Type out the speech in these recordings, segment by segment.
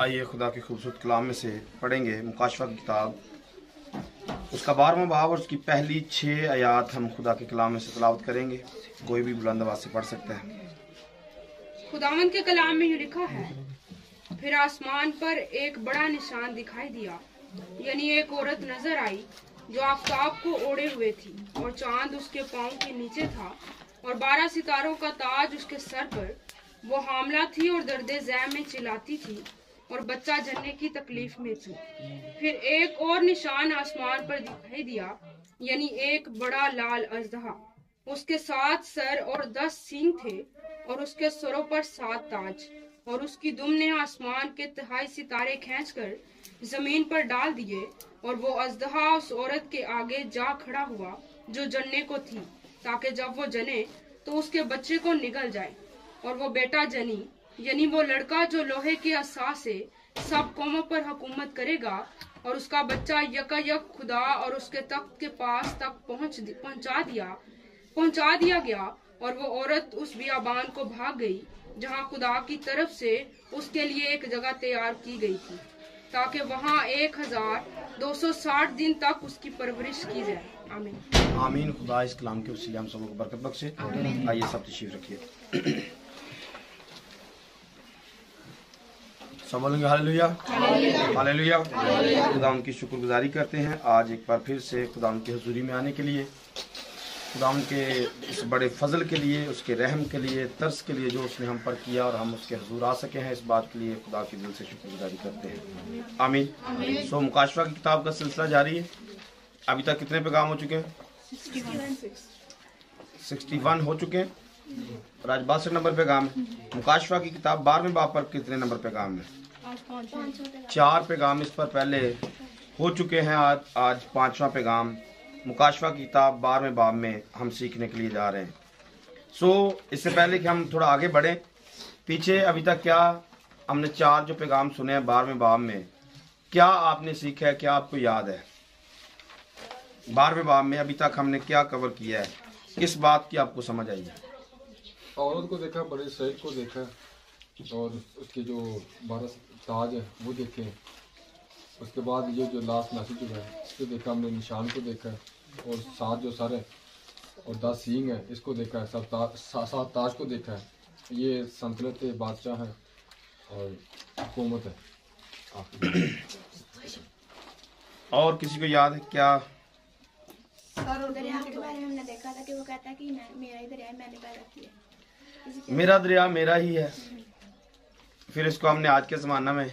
आइए खुदा के खूबसूरत कलाम में से पढ़ेंगे मुकाशफा की किताब, उसका 12वां बाब और उसकी पहली 6 आयात हम खुदा के कलाम में से तलावत करेंगे। कोई भी बुलंद आवाज से पढ़ सकता है। खुदावंद के कलाम में यूं लिखा है, फिर आसमान पर एक बड़ा निशान दिखाई दिया, यानी एक औरत नजर आई जो आफताब को ओढ़े हुए थी और चांद उसके पांव के नीचे था और 12 सितारों का ताज उसके सर पर। वो हामला थी और दर्दे ज़ैम में चिल्लाती थी और बच्चा जन्ने की तकलीफ में थी। फिर एक और निशान आसमान पर दिखाई दिया, यानी एक बड़ा लाल अजदहा। उसके 7 सर और 10 सींग थे और उसके सरों पर 7 ताज, और उसकी दुम ने आसमान के तिहाई सितारे खींचकर जमीन पर डाल दिए। और वो अजदहा उस औरत के आगे जा खड़ा हुआ जो जन्ने को थी, ताकि जब वो जने तो उसके बच्चे को निगल जाए। और वो बेटा जनी, यानी वो लड़का जो लोहे के असा से सब कौमों पर हुकूमत करेगा। और उसका बच्चा यकायक खुदा और उसके तख्त के पास तक पहुंचा दिया गया। और वो औरत उस बियाबान को भाग गई जहां खुदा की तरफ से उसके लिए एक जगह तैयार की गई थी, ताकि वहां 1260 दिन तक उसकी परवरिश की जाए। आमीन आमीन। खुदा इस कलाम के वसीले हम सबको बरकत बख्शे। आइए सब तशरीफ रखिए। सब बोलेंगे हालेलुया हालेलुया। खुदा उनकी शुक्रगुजारी करते हैं आज एक बार फिर से खुदा उनकी हुजूरी में आने के लिए, खुदा उनके इस बड़े फजल के लिए, उसके रहम के लिए, तरस के लिए जो उसने हम पर किया और हम उसके हुजूर आ सके हैं, इस बात के लिए खुदा की दिल से शुक्रगुजारी करते हैं। आमीन। सो मुकाशफा की किताब का सिलसिला जारी है। अभी तक कितने पैगाम हो चुके हैं? 61 हो चुके हैं और आज 62 नंबर पैगाम है। मुकाशफा की किताब 12वें बाब पर कितने नंबर पैगाम है? 4 पैगाम इस पर पहले हो चुके हैं। आज 5वां पैगाम मुकाशफा की किताब 12वें बाब में हम सीखने के लिए जा रहे हैं। इससे पहले कि हम थोड़ा आगे बढ़ें, पीछे अभी तक क्या हमने 4 जो पैगाम सुने हैं 12वें बाब में, क्या आपने सीखा है? क्या आपको याद है? 12वें बाब में अभी तक हमने क्या कवर किया है? किस बात की आपको समझ आई है? औरत को देखा, बड़े शहीद को देखा और उसके जो 12 ताज है वो देखे। उसके बाद ये जो लास्ट मैसेज है इसको देखा हमने, निशान को देखा और 7 जो सर है और 10 सींग है इसको देखा, 7 ताज को देखा है। ये संतलत बादशाह है और हुकूमत है। और किसी को याद है क्या? दरिया के बारे में हमने देखा था कि वो कहता है कि मेरा ही दरिया मैंने पैदा किया। मेरा दरिया मेरा ही है। फिर इसको हमने आज के ज़माना में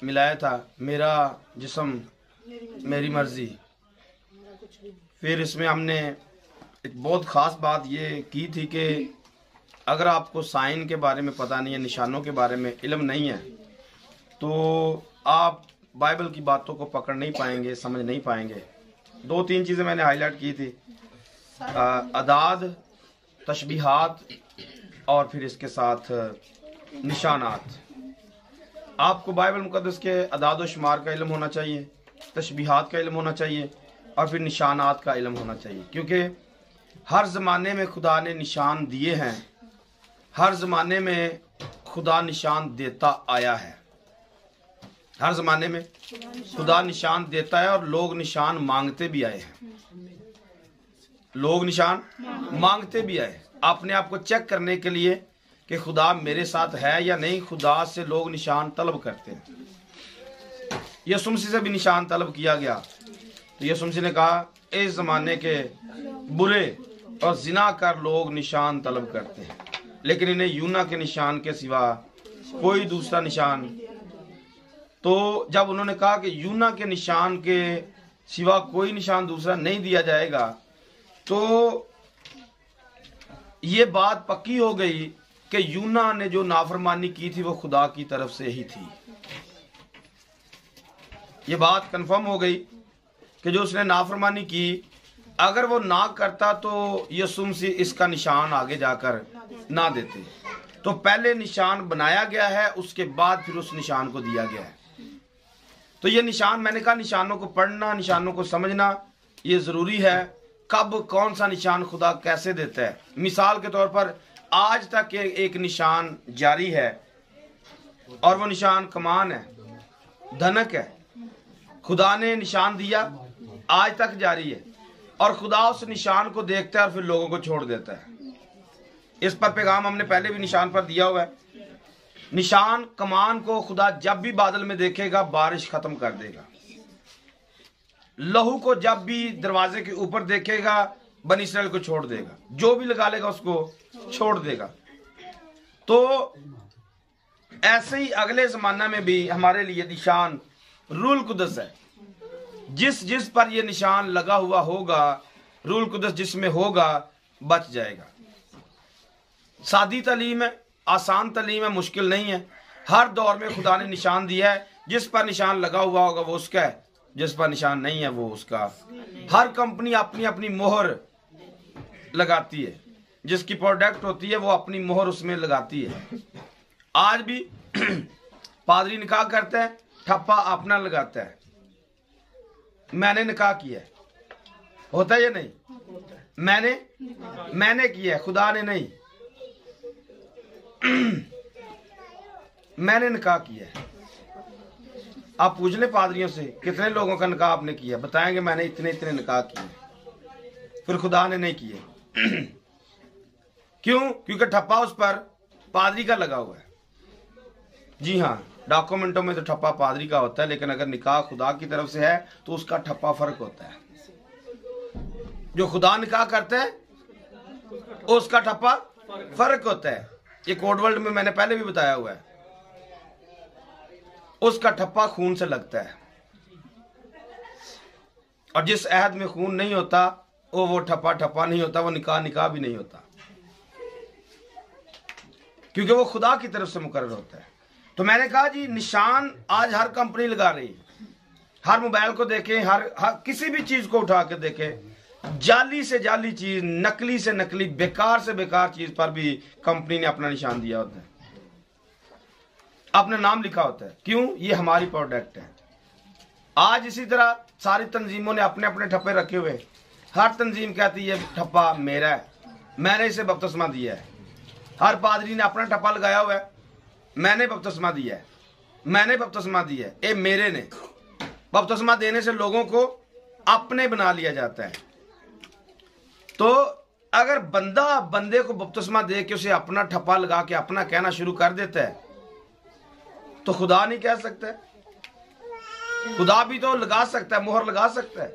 मिलाया था, मेरा जिस्म मेरी मर्जी। फिर इसमें हमने एक बहुत ख़ास बात ये की थी कि अगर आपको साइन के बारे में पता नहीं है, निशानों के बारे में इल्म नहीं है, तो आप बाइबल की बातों को पकड़ नहीं पाएंगे, समझ नहीं पाएंगे। 2-3 चीज़ें मैंने हाईलाइट की थी, अदाद, तशबीहात और फिर इसके साथ निशानात। आपको बाइबल मुकद्दस के अदाद व शुमार का इल्म होना चाहिए, तशबीहात का इल्म होना चाहिए और फिर निशानात का इल्म होना चाहिए, क्योंकि हर ज़माने में खुदा ने निशान दिए हैं। हर ज़माने में खुदा निशान देता आया है। हर ज़माने में खुदा निशान देता है और लोग निशान मांगते भी आए हैं। लोग निशान मांगते भी आए अपने आप को चेक करने के लिए कि खुदा मेरे साथ है या नहीं। खुदा से लोग निशान तलब करते हैं। यीशु मसीह से भी निशान तलब किया गया, तो यीशु मसीह ने कहा इस ज़माने के बुरे और जिनाकार लोग निशान तलब करते हैं, लेकिन इन्हें यूना के निशान के सिवा कोई दूसरा निशान। तो जब उन्होंने कहा कि यूना के निशान के सिवा कोई निशान दूसरा नहीं दिया जाएगा, तो ये बात पक्की हो गई कि यूना ने जो नाफरमानी की थी वो खुदा की तरफ से ही थी। ये बात कंफर्म हो गई कि जो उसने नाफरमानी की, अगर वो ना करता तो यीशु मसीह इसका निशान आगे जाकर ना देते। तो पहले निशान बनाया गया है, उसके बाद फिर उस निशान को दिया गया है। तो ये निशान, मैंने कहा निशानों को पढ़ना, निशानों को समझना ये ज़रूरी है। कब कौन सा निशान खुदा कैसे देता है। मिसाल के तौर पर आज तक एक निशान जारी है और वो निशान कमान है, धनक है। खुदा ने निशान दिया, आज तक जारी है, और खुदा उस निशान को देखता है और फिर लोगों को छोड़ देता है। इस पर पैगाम हमने पहले भी निशान पर दिया हुआ है। निशान कमान को खुदा जब भी बादल में देखेगा बारिश खत्म कर देगा। लहू को जब भी दरवाजे के ऊपर देखेगा बनी इस्राएल को छोड़ देगा, जो भी लगा लेगा उसको छोड़ देगा। तो ऐसे ही अगले जमाना में भी हमारे लिए निशान रूल कुदस है। जिस जिस पर यह निशान लगा हुआ होगा, रूल कुदस जिसमें होगा बच जाएगा। सादी तालीम है, आसान तालीम है, मुश्किल नहीं है। हर दौर में खुदा ने निशान दिया है। जिस पर निशान लगा हुआ होगा वो उसका है, जिस पर निशान नहीं है वो उसका। हर कंपनी अपनी अपनी मोहर लगाती है, जिसकी प्रोडक्ट होती है वो अपनी मोहर उसमें लगाती है। आज भी पादरी निकाह करता है, ठप्पा अपना लगाता है, मैंने निकाह किया है, होता है या नहीं? मैंने किया है, खुदा ने नहीं। मैंने निकाह किया है। आप पूछ ले पादरियों से कितने लोगों का निकाह आपने किया, बताएंगे मैंने इतने इतने निकाह किए, फिर खुदा ने नहीं किए। क्यों? क्योंकि ठप्पा उस पर पादरी का लगा हुआ है। जी हाँ, डॉक्यूमेंटों में तो ठप्पा पादरी का होता है, लेकिन अगर निकाह खुदा की तरफ से है तो उसका ठप्पा फर्क होता है। जो खुदा निकाह करता है उसका ठप्पा फर्क होता है। ये कोड वर्ड में मैंने पहले भी बताया हुआ है। उसका ठप्पा खून से लगता है, और जिस अहद में खून नहीं होता वो ठप्पा ठप्पा नहीं होता, वो निकाह निकाह भी नहीं होता, क्योंकि वो खुदा की तरफ से मुकर्रर होता है। तो मैंने कहा जी, निशान आज हर कंपनी लगा रही है। हर मोबाइल को देखें, हर किसी भी चीज को उठा के देखें, जाली से जाली चीज, नकली से नकली, बेकार से बेकार चीज पर भी कंपनी ने अपना निशान दिया होता है, अपना नाम लिखा होता है। क्यों? ये हमारी प्रोडक्ट है। आज इसी तरह सारी तंजीमों ने अपने अपने ठप्पे रखे हुए। हर तंजीम कहती है ठप्पा मेरा है, मैंने इसे बपतिस्मा दिया है। हर पादरी ने अपना ठप्पा लगाया हुआ है, मैंने बपतिस्मा दिया है, मैंने बपतिस्मा दिया है, ये मेरे ने। बपतिस्मा देने से लोगों को अपने बना लिया जाता है। तो अगर बंदा बंदे को बपतिस्मा दे के उसे अपना ठप्पा लगा के अपना कहना शुरू कर देता है तो खुदा नहीं कह सकता। खुदा भी तो लगा सकता है, मोहर लगा सकता है,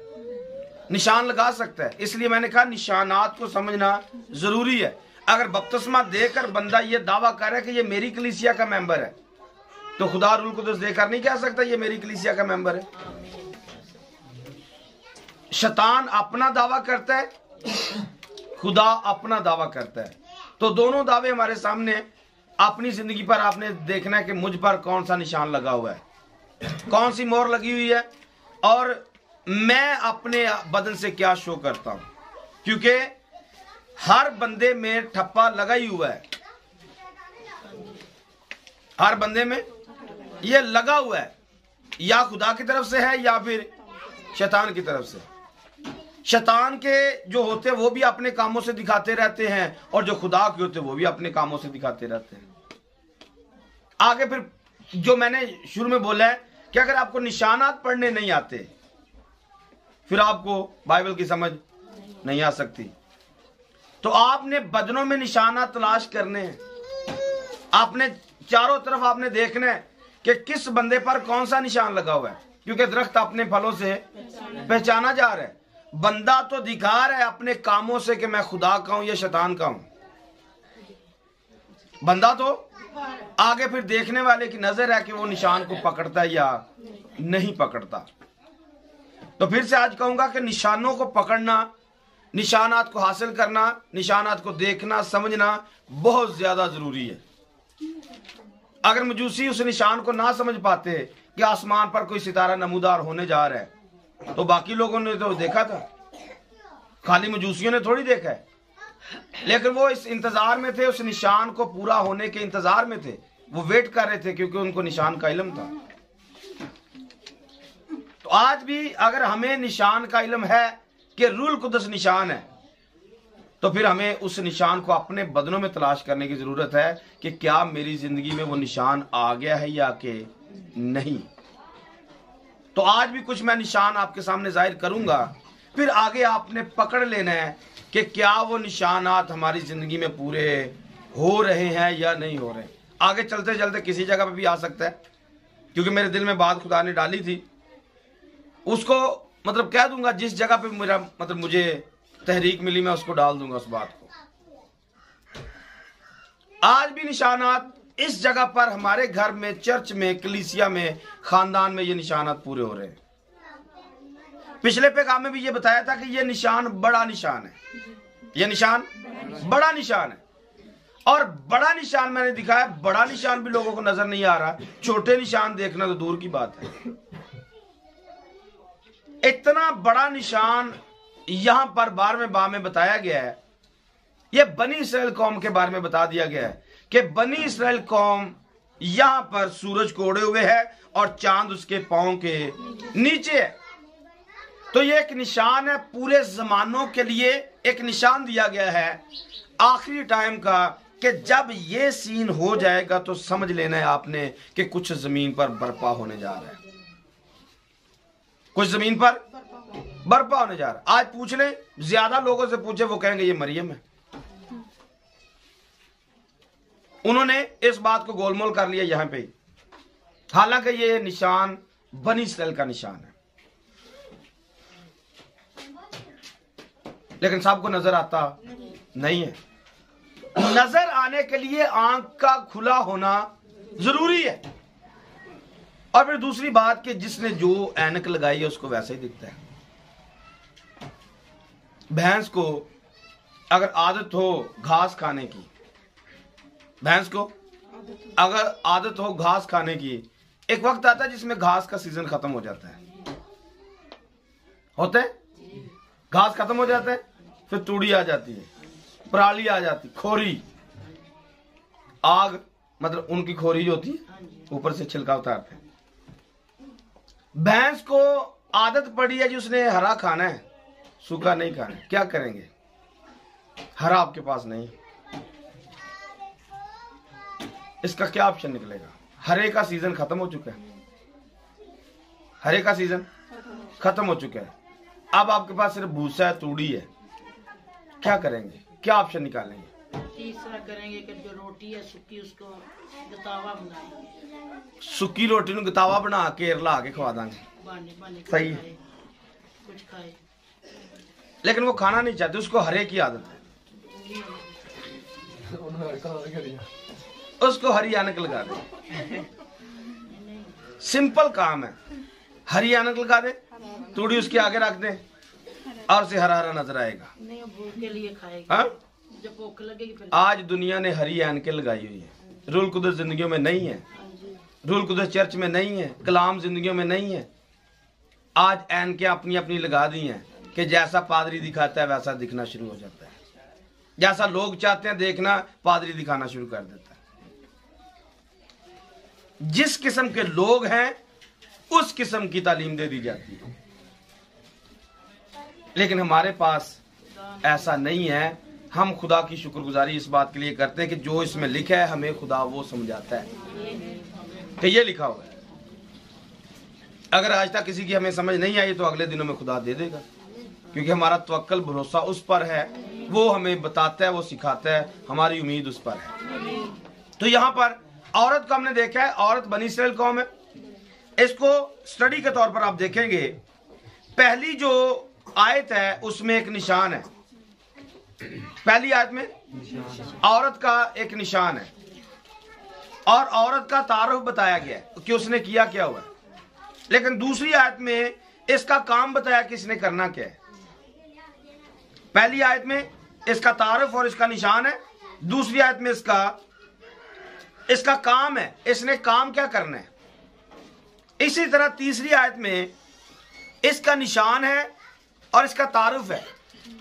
निशान लगा सकता है। इसलिए मैंने कहा निशानात को समझना जरूरी है। अगर बपतिस्मा देकर बंदा ये दावा करे कि ये मेरी कलीसिया का मेंबर है, तो खुदा रूल कुदस देकर नहीं कह सकता ये मेरी कलीसिया का मेंबर है। शैतान अपना दावा करता है, खुदा अपना दावा करता है। तो दोनों दावे हमारे सामने। अपनी जिंदगी पर आपने देखना है कि मुझ पर कौन सा निशान लगा हुआ है, कौन सी मोहर लगी हुई है, और मैं अपने बदन से क्या शो करता हूं। क्योंकि हर बंदे में ठप्पा लगा ही हुआ है, हर बंदे में ये लगा हुआ है, या खुदा की तरफ से है या फिर शैतान की तरफ से। शैतान के जो होते हैं वो भी अपने कामों से दिखाते रहते हैं, और जो खुदा के होते हैं वो भी अपने कामों से दिखाते रहते हैं। आगे फिर जो मैंने शुरू में बोला है कि अगर आपको निशानात पढ़ने नहीं आते फिर आपको बाइबल की समझ नहीं आ सकती। तो आपने बदनों में निशानात तलाश करने हैं। आपने चारों तरफ आपने देखना है कि किस बंदे पर कौन सा निशान लगा हुआ है, क्योंकि दरख्त अपने फलों से पहचाना जा रहा है। बंदा तो दिखा रहा है अपने कामों से कि मैं खुदा का हूं या शैतान का हूं। बंदा तो आगे फिर देखने वाले की नजर है कि वो निशान को पकड़ता है या नहीं पकड़ता। तो फिर से आज कहूंगा कि निशानों को पकड़ना, निशानात को हासिल करना, निशानात को देखना समझना बहुत ज्यादा जरूरी है। अगर मजूसी उस निशान को ना समझ पाते कि आसमान पर कोई सितारा नमूदार होने जा रहा है, तो बाकी लोगों ने तो देखा था, खाली मजूसियों ने थोड़ी देखा है। लेकिन वो इस इंतजार में थे, उस निशान को पूरा होने के इंतजार में थे, वो वेट कर रहे थे, क्योंकि उनको निशान का इल्म था। तो आज भी अगर हमें निशान का इल्म है कि रूल कुदस निशान है, तो फिर हमें उस निशान को अपने बदनों में तलाश करने की जरूरत है कि क्या मेरी जिंदगी में वो निशान आ गया है या कि नहीं। तो आज भी कुछ मैं निशान आपके सामने जाहिर करूंगा, फिर आगे आपने पकड़ लेना है कि क्या वो निशानात हमारी जिंदगी में पूरे हो रहे हैं या नहीं हो रहे। आगे चलते चलते किसी जगह पे भी आ सकता है, क्योंकि मेरे दिल में बात खुदा ने डाली थी, उसको मतलब कह दूंगा, जिस जगह पे मेरा मतलब मुझे तहरीक मिली मैं उसको डाल दूंगा उस बात को। आज भी निशानात इस जगह पर हमारे घर में, चर्च में, कलीसिया में, खानदान में ये निशानात पूरे हो रहे हैं। पिछले पैगाम में भी ये बताया था कि ये निशान बड़ा निशान है, ये निशान बड़ा निशान है। और बड़ा निशान मैंने दिखाया, बड़ा निशान भी लोगों को नजर नहीं आ रहा, छोटे निशान देखना तो दूर की बात है। इतना बड़ा निशान यहां पर 12वें बाब में बताया गया है। यह बनी इस्राएल कौम के बारे में बता दिया गया है कि बनी इस्राएल कौम यहां पर सूरज को ओढ़े हुए है और चांद उसके पांव के नीचे है। तो यह एक निशान है, पूरे जमानों के लिए एक निशान दिया गया है आखिरी टाइम का, कि जब ये सीन हो जाएगा तो समझ लेना है आपने कि कुछ जमीन पर बर्पा होने जा रहा है, कुछ जमीन पर बर्पा होने जा रहा है। आज पूछ ले, ज्यादा लोगों से पूछे वो कहेंगे ये मरियम है। उन्होंने इस बात को गोलमोल कर लिया यहां पे, हालांकि ये निशान बनी इस्राएल का निशान है, लेकिन सबको नजर आता नहीं है। नजर आने के लिए आंख का खुला होना जरूरी है। और फिर दूसरी बात कि जिसने जो ऐनक लगाई है उसको वैसे ही दिखता है। भैंस को अगर आदत हो घास खाने की, भैंस को अगर आदत हो घास खाने की, एक वक्त आता है जिसमें घास का सीजन खत्म हो जाता है, होता है, घास खत्म हो जाता है, फिर तूड़ी आ जाती है, पराली आ जाती, खोरी, आग, मतलब उनकी खोरी जो होती है ऊपर से छिलका उतारते हैं। भैंस को आदत पड़ी है जी उसने हरा खाना है, सूखा नहीं खाना है। क्या करेंगे, हरा आपके पास नहीं, इसका क्या ऑप्शन निकलेगा? हरे का सीजन खत्म हो चुका है, हरे का सीजन खत्म हो चुका है, अब आपके पास सिर्फ भूसा है, तूड़ी है। क्या करेंगे, क्या ऑप्शन निकालेंगे? तीसरा करेंगे कि जो रोटी है सूखी उसको गतावा बनाएंगे, सूखी रोटी ਨੂੰ गतावा बना के रला के खवा देंगे, सही है, कुछ खाए। लेकिन वो खाना नहीं चाहते, उसको हरे की आदत है, उसको हरी ऐनक लगा दे। सिंपल काम है, हरी ऐनक लगा दे, तूड़ी उसके आगे रख दे और उसे हरा हरा नजर आएगा। नहीं, भूख के लिए खाएगा, हाँ? जब भूख लगेगी फिर। आज दुनिया ने हरी ऐनकें लगाई हुई है, रूल कुदस जिंदगियों में नहीं है, रूल कुदस चर्च में नहीं है, कलाम जिंदगियों में नहीं है। आज ऐनकें अपनी अपनी लगा दी हैं कि जैसा पादरी दिखाता है वैसा दिखना शुरू हो जाता है, जैसा लोग चाहते हैं देखना पादरी दिखाना शुरू कर देता है। जिस किस्म के लोग हैं उस किस्म की तालीम दे दी जाती है, लेकिन हमारे पास ऐसा नहीं है। हम खुदा की शुक्रगुजारी इस बात के लिए करते हैं कि जो इसमें लिखा है हमें खुदा वो समझाता है कि ये लिखा हुआ है। अगर आज तक किसी की हमें समझ नहीं आई तो अगले दिनों में खुदा दे देगा, क्योंकि हमारा तवक्कल भरोसा उस पर है, वो हमें बताता है, वो सिखाता है, हमारी उम्मीद उस पर है। तो यहां पर औरत को हमने देखा है, औरत बनी इस्राएल कौम है। इसको स्टडी के तौर पर आप देखेंगे, पहली जो आयत है उसमें एक निशान है, पहली आयत में औरत का एक निशान है और औरत का तारुफ बताया गया है कि उसने किया क्या हुआ है। लेकिन दूसरी आयत में इसका काम बताया कि इसने करना क्या है। पहली आयत में इसका तारुफ और इसका निशान है, दूसरी आयत में इसका काम है, इसने काम क्या करना है। इसी तरह तीसरी आयत में इसका निशान है और इसका तारुफ है,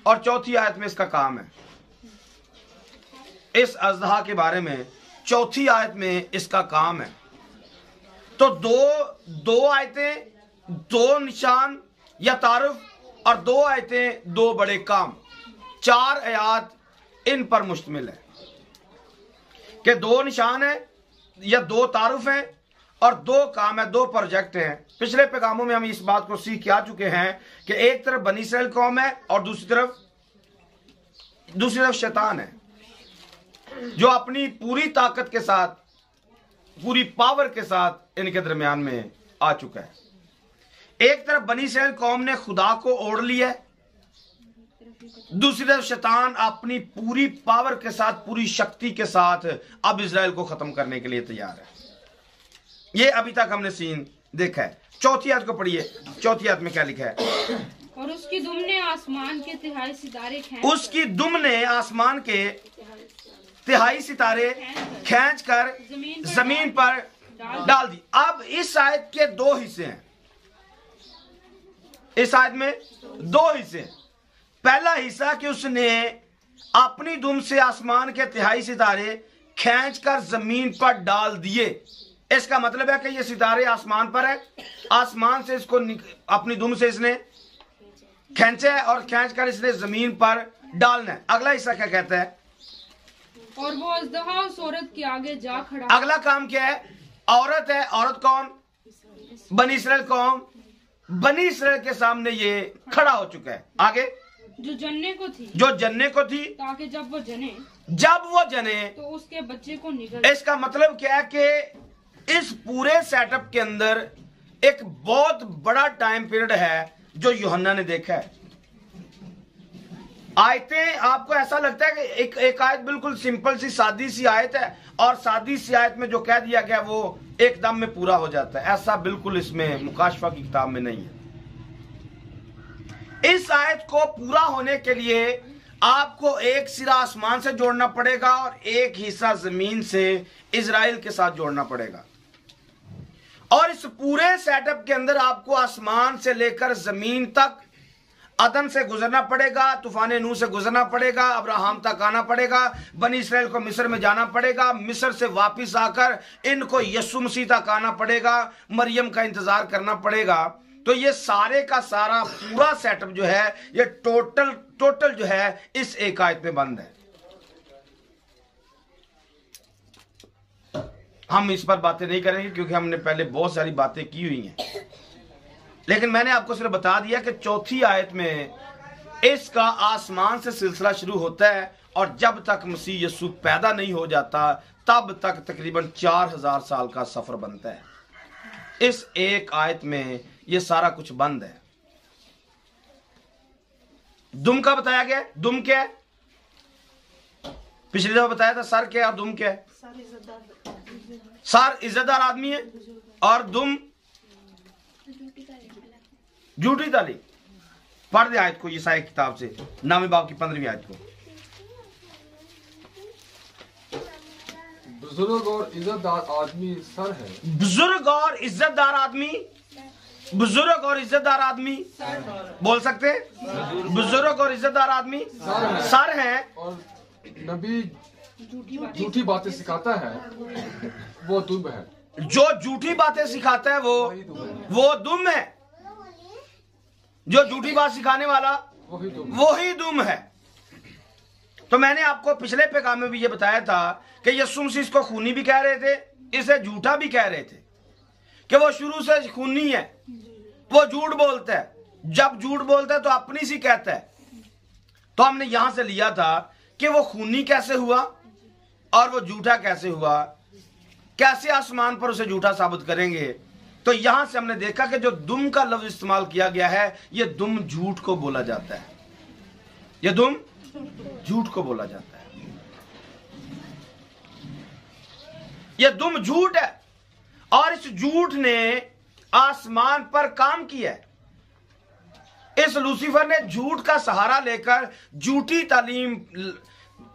और चौथी आयत में इसका काम है। इस अज़हा के बारे में चौथी आयत में इसका काम है। तो दो आयतें, दो निशान या तारुफ, और दो आयतें, दो बड़े काम। 4 आयात इन पर मुश्तमिल है कि 2 निशान है या 2 तारुफ हैं और 2 काम है, 2 प्रोजेक्ट हैं। पिछले पैगामों में हम इस बात को सीख के आ चुके हैं कि एक तरफ बनी इस्राएल कौम है और दूसरी तरफ शैतान है जो अपनी पूरी ताकत के साथ, पूरी पावर के साथ इनके दरमियान में आ चुका है। एक तरफ बनी इस्राएल कौम ने खुदा को ओढ़ लिया है, दूसरी तरफ शैतान अपनी पूरी पावर के साथ, पूरी शक्ति के साथ अब इजराइल को खत्म करने के लिए तैयार है। ये अभी तक हमने सीन देखा है। 4थी आयत को पढ़िए। 4थी आयत में क्या लिखा है? और उसकी दुम ने आसमान के तिहाई सितारे खींच कर जमीन पर डाल दी। अब इस आयत के 2 हिस्से हैं। इस आयत में 2 हिस्से हैं। पहला हिस्सा कि उसने अपनी दुम से आसमान के तिहाई सितारे खींचकर जमीन पर डाल दिए। इसका मतलब है कि ये सितारे आसमान पर है, आसमान से इसको अपनी दुम से इसने खींचा है और खींचकर इसने जमीन पर डालना है। अगला हिस्सा क्या कहता है? और वो अजदहा उस औरत के आगे जा खड़ा। अगला काम क्या है? औरत है। औरत कौन? बनी इस्राएल कौम। बनी इस्राएल के सामने ये खड़ा हो चुका है। आगे जो जनने को थी ताकि जब वो जने तो उसके बच्चे को निगल। इसका मतलब क्या है कि इस पूरे सेटअप के अंदर एक बहुत बड़ा टाइम पीरियड है जो यूहन्ना ने देखा है। आयतें आपको ऐसा लगता है कि एक आयत बिल्कुल सिंपल सी सादी सी आयत है और सादी सी आयत में जो कह दिया गया वो एकदम में पूरा हो जाता है। ऐसा बिल्कुल इसमें मुकाशफा की किताब में नहीं है। इस आयत को पूरा होने के लिए आपको एक सिरा आसमान से जोड़ना पड़ेगा और एक हिस्सा जमीन से इजराइल के साथ जोड़ना पड़ेगा। और इस पूरे सेटअप के अंदर आपको आसमान से लेकर जमीन तक अदन से गुजरना पड़ेगा, तूफान नूह से गुजरना पड़ेगा, अब्राहम तक आना पड़ेगा, बनी इस्राएल को मिस्र में जाना पड़ेगा, मिस्र से वापस आकर इनको यीशु मसीह तक आना पड़ेगा, मरियम का इंतजार करना पड़ेगा। तो ये सारे का सारा पूरा सेटअप जो है ये टोटल जो है इस एक आयत में बंद है। हम इस पर बातें नहीं करेंगे क्योंकि हमने पहले बहुत सारी बातें की हुई हैं, लेकिन मैंने आपको सिर्फ बता दिया कि 4थी आयत में इसका आसमान से सिलसिला शुरू होता है और जब तक मसीह यीशु पैदा नहीं हो जाता तब तक तकरीबन 4000 साल का सफर बनता है। इस एक आयत में ये सारा कुछ बंद है। दुम का बताया गया। दुम क्या है? पिछली दफा बताया था सर क्या और दुम क्या है? सर इज्जतदार आदमी है और दुम झूठी तालीम। पढ़ दे आयत को यशायाह किताब से 9वें बाब की 15वीं आयत को। बुजुर्ग और इज्जतदार आदमी सर है। बुजुर्ग और इज्जतदार आदमी बोल सकते हैं? बुजुर्ग और इज्जतदार आदमी सर है। और नबी झूठी बातें सिखाता है वो दुम है। जो झूठी बातें सिखाता है वो दुम है। जो झूठी बात सिखाने वाला वही दुम है। तो मैंने आपको पिछले पैगाम में भी ये बताया था कि यीशु मसीह इसको खूनी भी कह रहे थे, इसे झूठा भी कह रहे थे कि वो शुरू से खूनी है, वो झूठ बोलता है। जब झूठ बोलता है तो अपनी सी कहता है। तो हमने यहां से लिया था कि वो खूनी कैसे हुआ और वो झूठा कैसे हुआ, कैसे आसमान पर उसे झूठा साबित करेंगे। तो यहां से हमने देखा कि जो दुम का लफ्ज इस्तेमाल किया गया है ये दुम झूठ को बोला जाता है। ये दुम झूठ को बोला जाता है। ये दुम झूठ है और इस झूठ ने आसमान पर काम किया है। इस लूसीफर ने झूठ का सहारा लेकर झूठी तालीम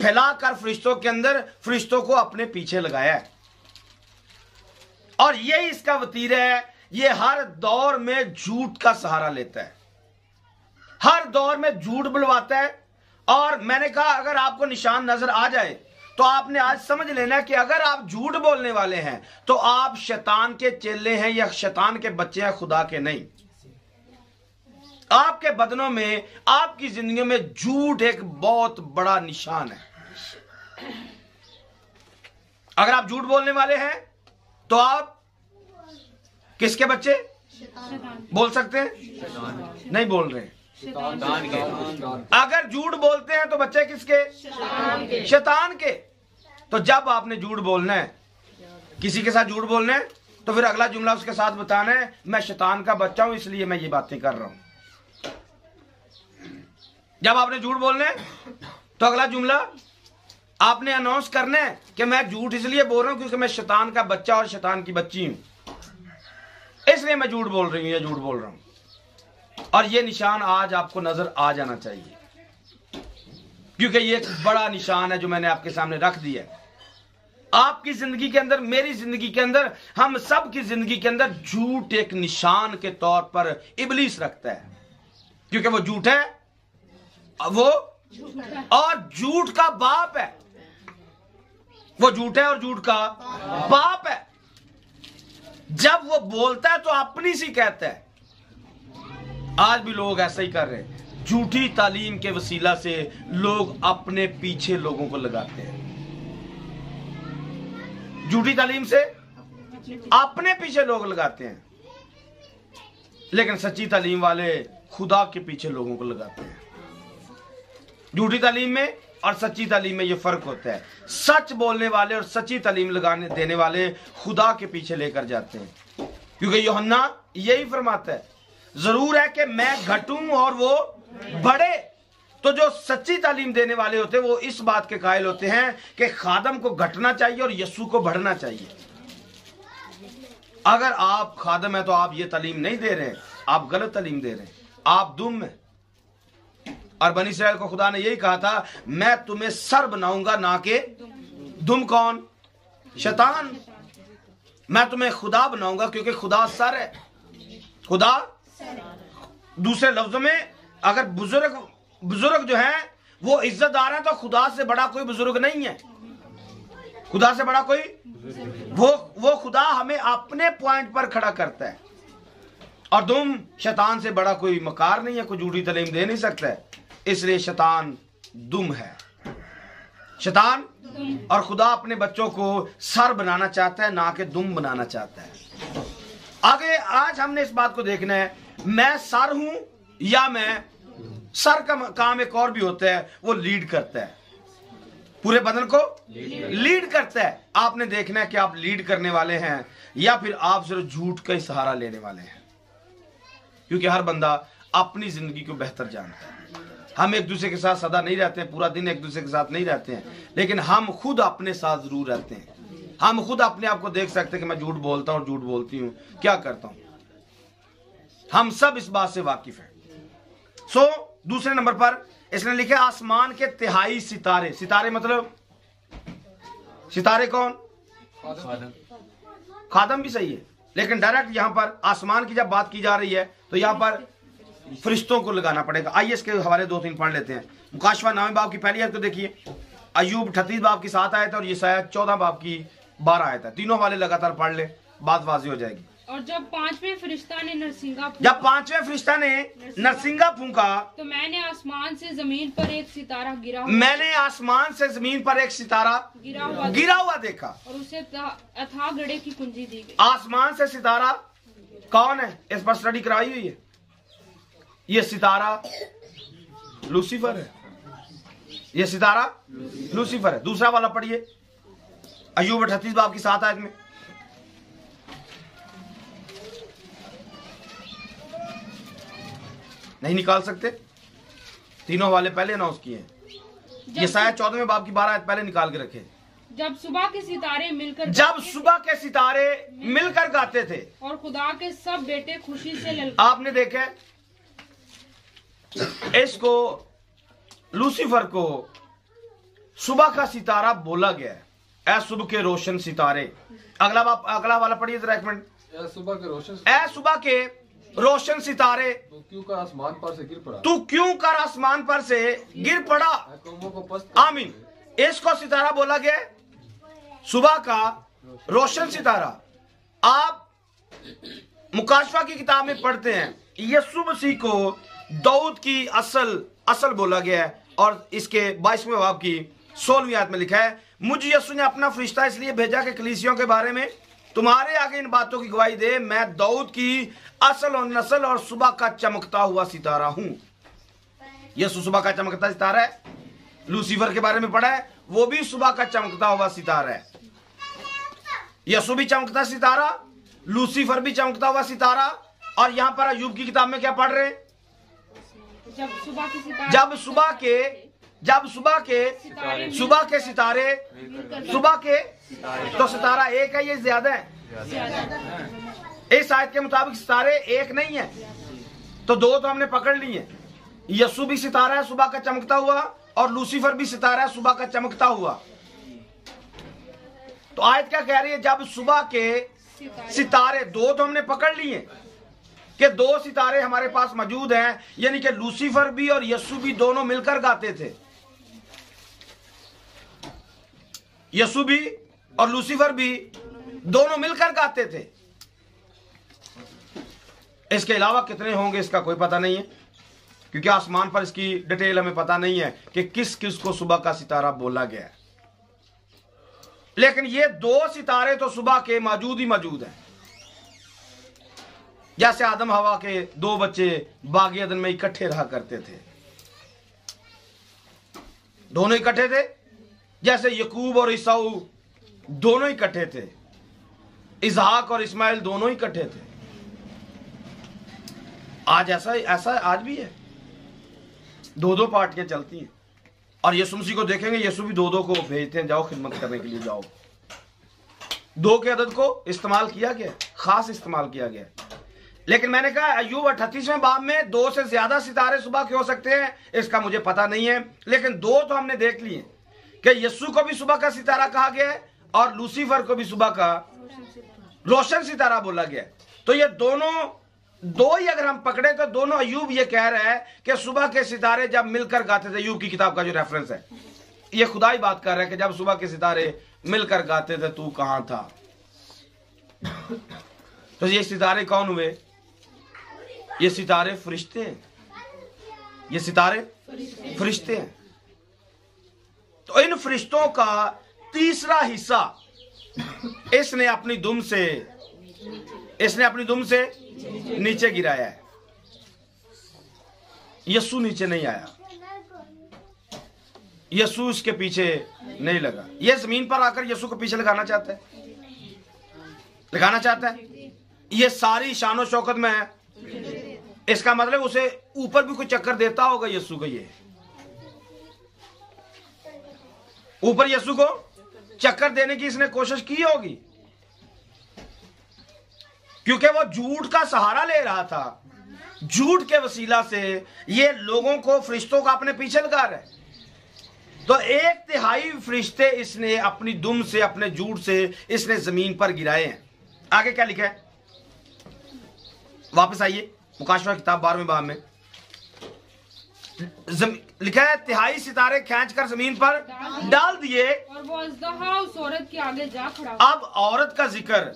फैलाकर फरिश्तों के अंदर फरिश्तों को अपने पीछे लगाया है। और यही इसका वतीरा है। ये हर दौर में झूठ का सहारा लेता है, हर दौर में झूठ बुलवाता है। और मैंने कहा अगर आपको निशान नजर आ जाए तो आपने आज समझ लेना कि अगर आप झूठ बोलने वाले हैं तो आप शैतान के चेले हैं या शैतान के बच्चे हैं, खुदा के नहीं। आपके बदनों में, आपकी जिंदगी में झूठ एक बहुत बड़ा निशान है। अगर आप झूठ बोलने वाले हैं तो आप किसके बच्चे बोल सकते हैं? नहीं बोल रहे। अगर झूठ बोलते हैं तो बच्चे किसके? शैतान के। तो जब आपने झूठ बोलना है, किसी के साथ झूठ बोलना है, तो फिर अगला जुमला उसके साथ बताना है, मैं शैतान का बच्चा हूं इसलिए मैं ये बातें कर रहा हूं। जब आपने झूठ बोलना है तो अगला जुमला आपने अनाउंस करना है कि मैं झूठ इसलिए बोल रहा हूं क्योंकि मैं शैतान का बच्चा और शैतान की बच्ची हूं, इसलिए मैं झूठ बोल रही हूं या झूठ बोल रहा हूं। और ये निशान आज आपको नजर आ जाना चाहिए, क्योंकि ये एक बड़ा निशान है जो मैंने आपके सामने रख दिया है। आपकी जिंदगी के अंदर, मेरी जिंदगी के अंदर, हम सब की जिंदगी के अंदर झूठ एक निशान के तौर पर इब्लीस रखता है, क्योंकि वो झूठ है, वो और झूठ का बाप है। वो झूठ है और झूठ का बाप है। जब वो बोलता है तो अपनी सी कहता है। आज भी लोग ऐसा ही कर रहे हैं। झूठी तालीम के वसीला से लोग अपने पीछे लोगों को लगाते हैं। झूठी तालीम से अपने पीछे लोग लगाते हैं, लेकिन सच्ची तालीम वाले खुदा के पीछे लोगों को लगाते हैं। झूठी तालीम में और सच्ची तालीम में यह फर्क होता है। सच बोलने वाले और सच्ची तालीम लगाने देने वाले खुदा के पीछे लेकर जाते हैं, क्योंकि यूहन्ना यही फरमाता है, जरूर है कि मैं घटूं और वो बढ़े। तो जो सच्ची तालीम देने वाले होते हैं वो इस बात के कायल होते हैं कि खादम को घटना चाहिए और यस्सु को बढ़ना चाहिए। अगर आप खादम है तो आप ये तालीम नहीं दे रहे, आप गलत तालीम दे रहे हैं, आप दुम है। और बनी इस्राएल को खुदा ने यही कहा था, मैं तुम्हें सर बनाऊंगा ना कि दुम। कौन? शैतान। मैं तुम्हें खुदा बनाऊंगा क्योंकि खुदा सर है, खुदा। दूसरे लफ्जों में अगर बुजुर्ग जो है वो इज्जतदार है तो खुदा से बड़ा कोई बुजुर्ग नहीं है। खुदा से बड़ा कोई वो खुदा हमें अपने पॉइंट पर खड़ा करता है। और तुम शैतान से बड़ा कोई मकार नहीं है, कोई झूठी तालीम दे नहीं सकता है। इसलिए शैतान दुम है। शैतान और खुदा अपने बच्चों को सर बनाना चाहता है, ना कि दुम बनाना चाहता है। आगे आज हमने इस बात को देखना है, मैं सर हूं या मैं सर का काम एक और भी होता है, वो लीड करता है, पूरे बदन को लीड करता है। आपने देखना है कि आप लीड करने वाले हैं या फिर आप सिर्फ झूठ का ही सहारा लेने वाले हैं, क्योंकि हर बंदा अपनी जिंदगी को बेहतर जानता है। हम एक दूसरे के साथ सदा नहीं रहते हैं, पूरा दिन एक दूसरे के साथ नहीं रहते हैं, लेकिन हम खुद अपने साथ जरूर रहते हैं। हम खुद अपने आप को देख सकते हैं कि मैं झूठ बोलता हूं, झूठ बोलती हूं, क्या करता हूं। हम सब इस बात से वाकिफ हैं। दूसरे नंबर पर इसने लिखे आसमान के तिहाई सितारे। सितारे मतलब सितारे कौन? खादम भी सही है, लेकिन डायरेक्ट यहां पर आसमान की जब बात की जा रही है तो यहां पर फरिश्तों को लगाना पड़ेगा। आइए इसके हवाले 2-3 पढ़ लेते हैं। मुकाशवा 9 बाब की पहली आयत को देखिए, अय्यूब 38 बाब की 7 आयत और यशायाह 14 बाब की 12 आयत है। तीनों वाले लगातार पढ़ ले, बात वाज़ेह हो जाएगी। और जब पांचवें फरिश्ता ने नरसिंगा फूंका तो मैंने आसमान से जमीन पर एक सितारा गिरा हुआ देखा और उसे अथाह गड्ढे की कुंजी दी गई। आसमान से सितारा कौन है? इस पर स्टडी कराई हुई है। ये सितारा लूसीफर है। ये सितारा लूसीफर है। दूसरा वाला पढ़िए, अय्यूब 38 बाब की 7 आयत में। नहीं निकाल सकते? तीनों वाले पहले अनाउंस किए हैं। ये शायद 14वें बाब की 12 आयत पहले निकाल के रखे। जब सुबह के सितारे मिलकर गाते थे और खुदा के सब बेटे खुशी से ललकार। आपने देखा इसको, लूसीफर को सुबह का सितारा बोला गया है। ए सुबह के रोशन सितारे। अगला वाला पढ़िए जरा एक मिनट। ए सुबह के रोशन सितारे, तू क्यों कर आसमान पर से गिर पड़ा। आमीन। इसको सितारा बोला गया, सुबह का रोशन सितारा। आप मुकाशवा की किताब में पढ़ते हैं, यीशु मसीह को दाऊद की असल बोला गया है। और इसके 22वें बाब की 16वीं आयत में लिखा है, मुझ यीशु ने अपना फरिश्ता इसलिए भेजा कि कलीसियों के बारे में तुम्हारे आगे इन बातों की गवाही दे। मैं दाऊद की असल और नस्ल और सुबह का चमकता हुआ सितारा हूं। यीशु सुबह का चमकता सितारा है। लूसीफर के बारे में पढ़ा है, वो भी सुबह का चमकता हुआ सितारा है। यीशु भी चमकता सितारा, लूसीफर भी चमकता हुआ सितारा। और यहां पर अय्यूब की किताब में क्या पढ़ रहे हैं? जब सुबह के सितारे तो सितारा एक है, ये ज्यादा है। इस आयत के मुताबिक सितारे एक नहीं है, तो दो तो हमने पकड़ लिए। यीशु भी सितारा है सुबह का चमकता हुआ, और लूसीफर भी सितारा है सुबह का चमकता हुआ। तो आयत क्या कह रही है? जब सुबह के सितारे, दो तो हमने पकड़ लिए कि दो सितारे हमारे पास मौजूद हैं, यानी कि लूसीफर भी और यीशु भी दोनों मिलकर गाते थे। यीशु भी और लूसीफर भी दोनों मिलकर गाते थे। इसके अलावा कितने होंगे इसका कोई पता नहीं है, क्योंकि आसमान पर इसकी डिटेल हमें पता नहीं है कि किस किस को सुबह का सितारा बोला गया है। लेकिन ये दो सितारे तो सुबह के मौजूद ही मौजूद हैं। जैसे आदम हवा के दो बच्चे बाग अदन में इकट्ठे रहा करते थे, दोनों इकट्ठे थे। जैसे यकूब और ईसाऊ दोनों इकट्ठे थे, इसहाक और इस्माइल दोनों इकट्ठे थे। आज ऐसा आज भी है, दो दो पार्टियां चलती हैं। और यीशु मसीह को देखेंगे, यीशु भी दो दो को भेजते हैं, जाओ खिदमत करने के लिए जाओ। दो के अदद को इस्तेमाल किया गया, खास इस्तेमाल किया गया। लेकिन मैंने कहा अय्यूब 38वें बाब में दो से ज्यादा सितारे सुबह के हो सकते हैं, इसका मुझे पता नहीं है। लेकिन दो तो हमने देख लिए कि यीशु को भी सुबह का सितारा कहा गया है और लूसीफर को भी सुबह का रोशन सितारा बोला गया। तो ये दोनों दो ही अगर हम पकड़े तो दोनों, अय्यूब ये कह रहा है कि सुबह के सितारे जब मिलकर गाते थे, अय्यूब की किताब का जो रेफरेंस है, ये खुदा ही बात कर रहा है कि जब सुबह के सितारे मिलकर गाते थे तू कहां था। तो ये सितारे कौन हुए? ये सितारे फरिश्ते हैं, ये सितारे फरिश्ते हैं। तो इन फरिश्तों का तीसरा हिस्सा इसने अपनी दुम से नीचे गिराया है। यीशु नीचे नहीं आया, यीशु इसके पीछे नहीं लगा। यह जमीन पर आकर यीशु को पीछे लगाना चाहता है। ये सारी शान और शौकत में है। इसका मतलब उसे ऊपर भी कोई चक्कर देता होगा यीशु को। ये ऊपर यीशु को चक्कर देने की इसने कोशिश की होगी, क्योंकि वो झूठ का सहारा ले रहा था। झूठ के वसीला से ये लोगों को, फरिश्तों का अपने पीछे लगा रहा है। तो 1/3 फरिश्ते इसने अपनी दुम से, अपने झूठ से इसने जमीन पर गिराए हैं। आगे क्या लिखा है? वापस आइए, मुकाशवा किताब 12वें बाब में लिखा है, 1/3 सितारे खींचकर जमीन पर डाल दिए और वो अज़दहा उस औरत के आगे जा खड़ा। अब औरत का जिक्र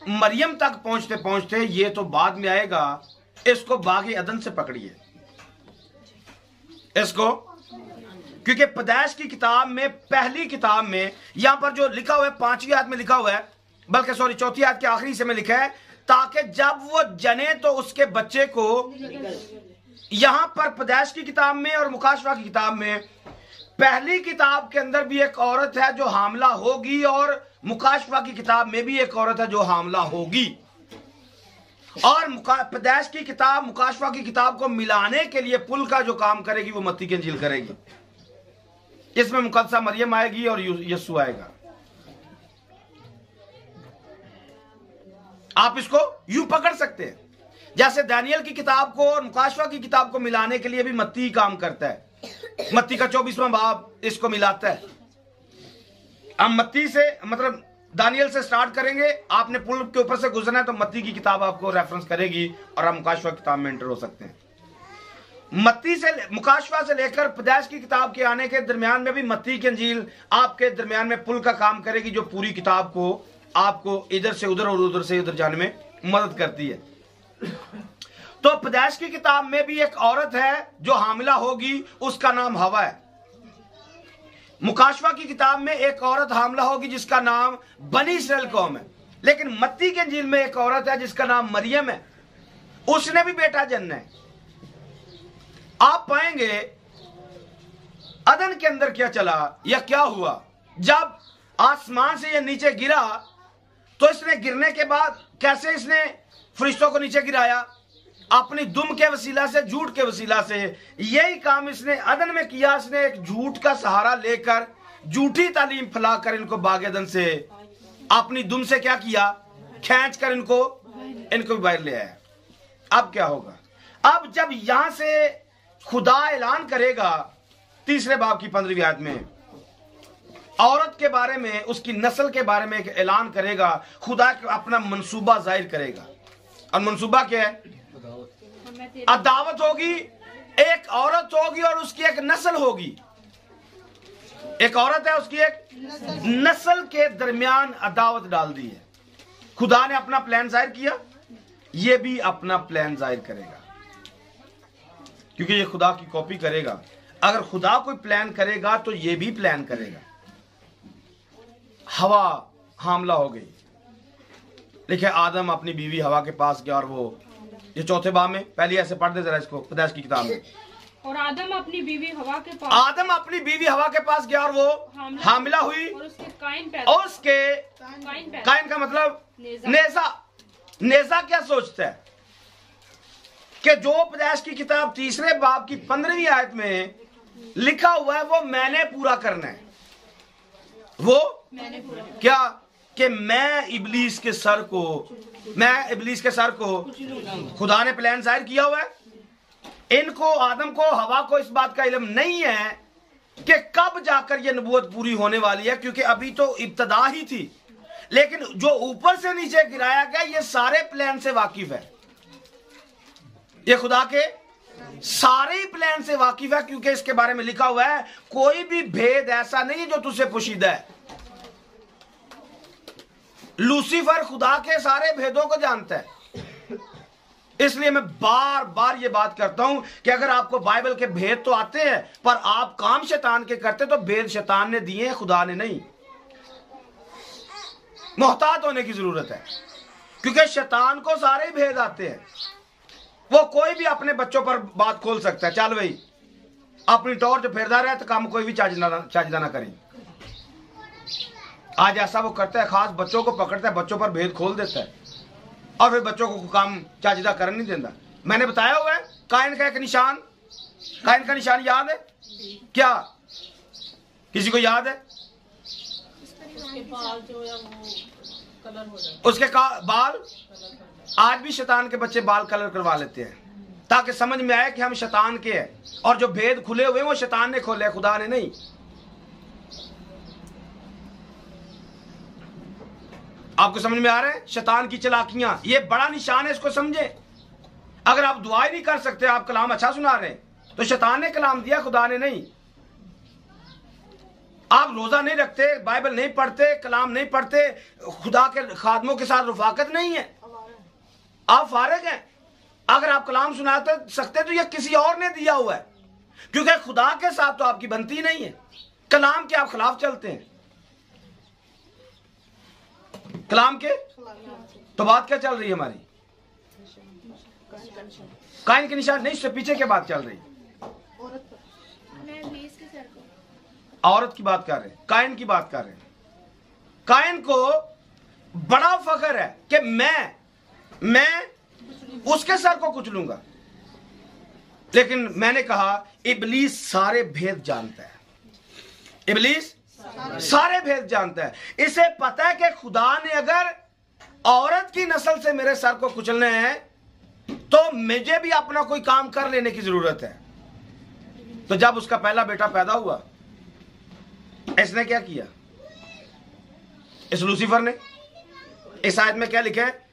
मरियम तक पहुंचते पहुंचते, ये तो बाद में आएगा, इसको बागे अदन से पकड़िए इसको, क्योंकि पैदाइश की किताब में, पहली किताब में, यहां पर जो लिखा हुआ है 5वीं आयत में लिखा हुआ है, बल्कि 4th आयत के आखिरी हिस्से में लिखा है, ताकि जब वो जने तो उसके बच्चे को, यहां पर पैदाइश की किताब में और मुकाशवा की किताब में, पहली किताब के अंदर भी एक औरत है जो हामला होगी, और मुकाशवा की किताब में भी एक औरत है जो हामला होगी। और पैदाइश की किताब मुकाशवा की किताब को मिलाने के लिए पुल का जो काम करेगी वो मत्ती की इंजील करेगी। इसमें मुकद्दसा मरियम आएगी और यीशु आएगा। आप इसको यूं पकड़ सकते हैं, जैसे दानियल की किताब को और मुकाशवा की किताब को मिलाने के लिए भी मत्ती ही काम करता है। मत्ती का 24वां बाब इसको मिलाता है। हम मत्ती से, मतलब दानियल से स्टार्ट करेंगे, आपने पुल के ऊपर से गुजरना है तो मत्ती की किताब आपको रेफरेंस करेगी और आप मुकाशवा किताब में एंटर हो सकते हैं। मत्ती से, मुकाशवा से लेकर पैदाइश की किताब के आने के दरमियान में भी मत्ती की इंजील आपके दरमियान में पुल का काम करेगी, जो पूरी किताब को आपको इधर से उधर और उधर से इधर जाने में मदद करती है। तो पैदाइश की किताब में भी एक औरत है जो हामिला होगी, उसका नाम हवा है। मुकाशवा की किताब में एक औरत हामिला होगी जिसका नाम बनी इस्राएल कौम है। लेकिन मत्ती के इंजील में एक औरत है जिसका नाम मरियम है, उसने भी बेटा जन्ना है। आप पाएंगे अदन के अंदर क्या चला या क्या हुआ, जब आसमान से यह नीचे गिरा तो इसने गिरने के बाद कैसे इसने फरिश्तों को नीचे गिराया, अपनी दुम के वसीला से, झूठ के वसीला से। यही काम इसने अदन में किया। इसने एक झूठ का सहारा लेकर, झूठी तालीम फैलाकर इनको बाग अदन से अपनी दुम से क्या किया, खींच कर इनको भी बाहर ले आया। अब क्या होगा? अब जब यहां से खुदा ऐलान करेगा 3 बाब की 15वीं आयत में, औरत के बारे में, उसकी नस्ल के बारे में एक ऐलान करेगा। खुदा अपना मंसूबा जाहिर करेगा। और मंसूबा क्या है? अदावत होगी, एक औरत होगी और उसकी एक नस्ल होगी। एक औरत है, उसकी एक नस्ल के दरमियान अदावत डाल दी है। खुदा ने अपना प्लान जाहिर किया, ये भी अपना प्लान जाहिर करेगा, क्योंकि ये खुदा की कॉपी करेगा। अगर खुदा कोई प्लान करेगा तो ये भी प्लान करेगा। हवा हामला हो गई, लिखे आदम अपनी बीवी हवा के पास गया और वो, ये 4 बाब में, पहले ऐसे पढ़ दे जरा इसको, पैदाइश की किताब में। और आदम अपनी बीवी हवा के पास गया और वो हामिला हुई और उसके काइन का मतलब नेजा क्या सोचता है कि जो पैदाइश की किताब 3 बाब की 15वीं आयत में लिखा हुआ है वो मैंने पूरा करना है। वो क्या कि मैं इब्लीस के सर को खुदा ने प्लान जाहिर किया हुआ है। इनको, आदम को, हवा को इस बात का इल्म नहीं है कि कब जाकर ये नबूवत पूरी होने वाली है, क्योंकि अभी तो इब्तदा ही थी। लेकिन जो ऊपर से नीचे गिराया गया ये सारे प्लान से वाकिफ है। ये खुदा के सारे प्लान से वाकिफ है, क्योंकि इसके बारे में लिखा हुआ है। कोई भी भेद ऐसा नहीं जो तुझसे पोशीदा है। लूसीफर खुदा के सारे भेदों को जानता है। इसलिए मैं बार बार ये बात करता हूं कि अगर आपको बाइबल के भेद तो आते हैं पर आप काम शैतान के करते, तो भेद शैतान ने दिए हैं, खुदा ने नहीं। मोहतात होने की जरूरत है, क्योंकि शैतान को सारे भेद आते हैं। वो कोई भी अपने बच्चों पर बात खोल सकता है। चल भाई अपनी टॉर्च फेरदा रहे तो काम कोई भी चाजदा ना करें। आज ऐसा वो करता है, खास बच्चों को पकड़ता है, बच्चों पर भेद खोल देता है और फिर बच्चों को काम चाजिदा करने नहीं देता। मैंने बताया हुआ है काइन का एक निशान, काइन का निशान याद है क्या? किसी को याद है? उसके बाल जो है वो कलर हो जाते हैं। उसके बाल, आज भी शैतान के बच्चे बाल कलर करवा लेते हैं ताकि समझ में आए कि हम शैतान के हैं, और जो भेद खुले हुए वो शैतान ने खोले, खुदा ने नहीं। आपको समझ में आ रहा है? शैतान की चालाकियां, ये बड़ा निशान है, इसको समझे। अगर आप दुआ ही नहीं कर सकते, आप कलाम अच्छा सुना रहे हैं, तो शैतान ने कलाम दिया, खुदा ने नहीं। आप रोजा नहीं रखते, बाइबल नहीं पढ़ते, कलाम नहीं पढ़ते, खुदा के खादमों के साथ रफाकत नहीं है, आप फारिग हैं। अगर आप कलाम सुनाते सकते तो यह किसी और ने दिया हुआ है, क्योंकि खुदा के साथ तो आपकी बनती नहीं है। कलाम के आप खिलाफ चलते हैं। कलाम के तो बात क्या चल रही है हमारी? काइन के निशान नहीं, इससे पीछे क्या बात चल रही है? औरत की बात कर रहे हैं, काइन की बात कर रहे हैं। काइन को बड़ा फख्र है कि मैं उसके सर को कुचलूंगा। लेकिन मैंने कहा इब्लीस सारे भेद जानता है। इब्लीस सारे भेद जानता है। इसे पता है कि खुदा ने अगर औरत की नस्ल से मेरे सर को कुचलना है तो मुझे भी अपना कोई काम कर लेने की जरूरत है। तो जब उसका पहला बेटा पैदा हुआ, इसने क्या किया? इस लूसीफर ने, इस आयत में क्या लिखा है?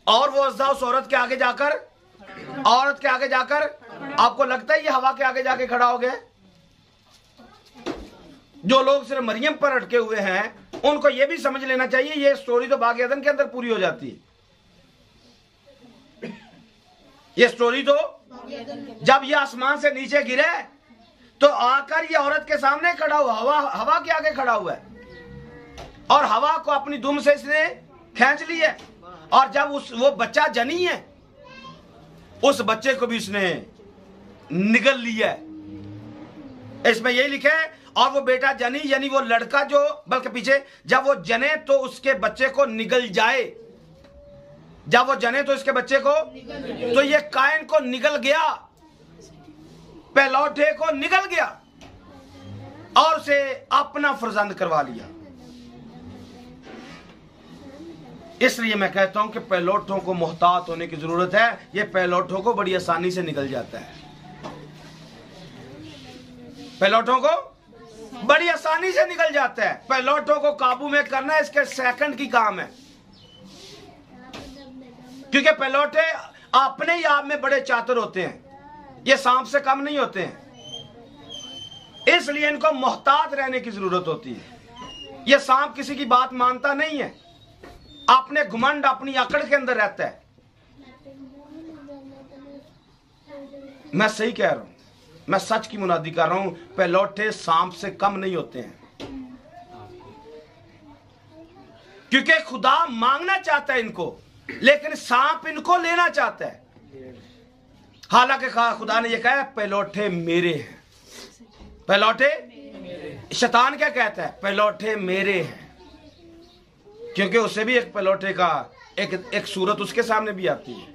और वो अज़्ज़ा उस औरत के आगे जाकर, आपको लगता है ये हवा के आगे जाके खड़ा हो गया? जो लोग सिर्फ मरियम पर अटके हुए हैं उनको ये भी समझ लेना चाहिए ये स्टोरी तो बाग अदन के अंदर पूरी हो जाती है। ये स्टोरी तो जब ये आसमान से नीचे गिरे तो आकर ये औरत के सामने खड़ा हुआ, हवा के आगे खड़ा हुआ है और हवा को अपनी दुम से इसने खींच ली है। और जब वो बच्चा जनी है, उस बच्चे को भी इसने निगल लिया है। इसमें यही लिखा है, और वो बेटा जनी यानी वो लड़का जो, बल्कि पीछे, जब वो जने तो उसके बच्चे को निगल जाए, जब वो जने तो इसके बच्चे को, तो ये कायन को निगल गया, पहलौठे को निगल गया और उसे अपना फर्जंद करवा लिया। इसलिए मैं कहता हूं कि पहलौठों को मोहतात होने की जरूरत है। ये पहलौठों को बड़ी आसानी से निकल जाता है, पहलौठों को बड़ी आसानी से निकल जाता है। पहलौठों को काबू में करना इसके सेकंड की काम है, क्योंकि पहलौठे अपने ही आप में बड़े चातुर होते हैं, ये सांप से कम नहीं होते हैं। इसलिए इनको मोहतात रहने की जरूरत होती है। ये सांप किसी की बात मानता नहीं है, अपने घुमंड अपनी अकड़ के अंदर रहता है। मैं सही कह रहा हूं, मैं सच की मुनादी कर रहा हूं। पहलौठे सांप से कम नहीं होते हैं, क्योंकि खुदा मांगना चाहता है इनको, लेकिन सांप इनको लेना चाहता है। हालांकि खुदा ने यह कहा पहलौठे मेरे हैं। पहलौठे, शैतान क्या कहता है? पहलौठे मेरे हैं, क्योंकि उससे भी एक पहलौठे का एक सूरत उसके सामने भी आती है।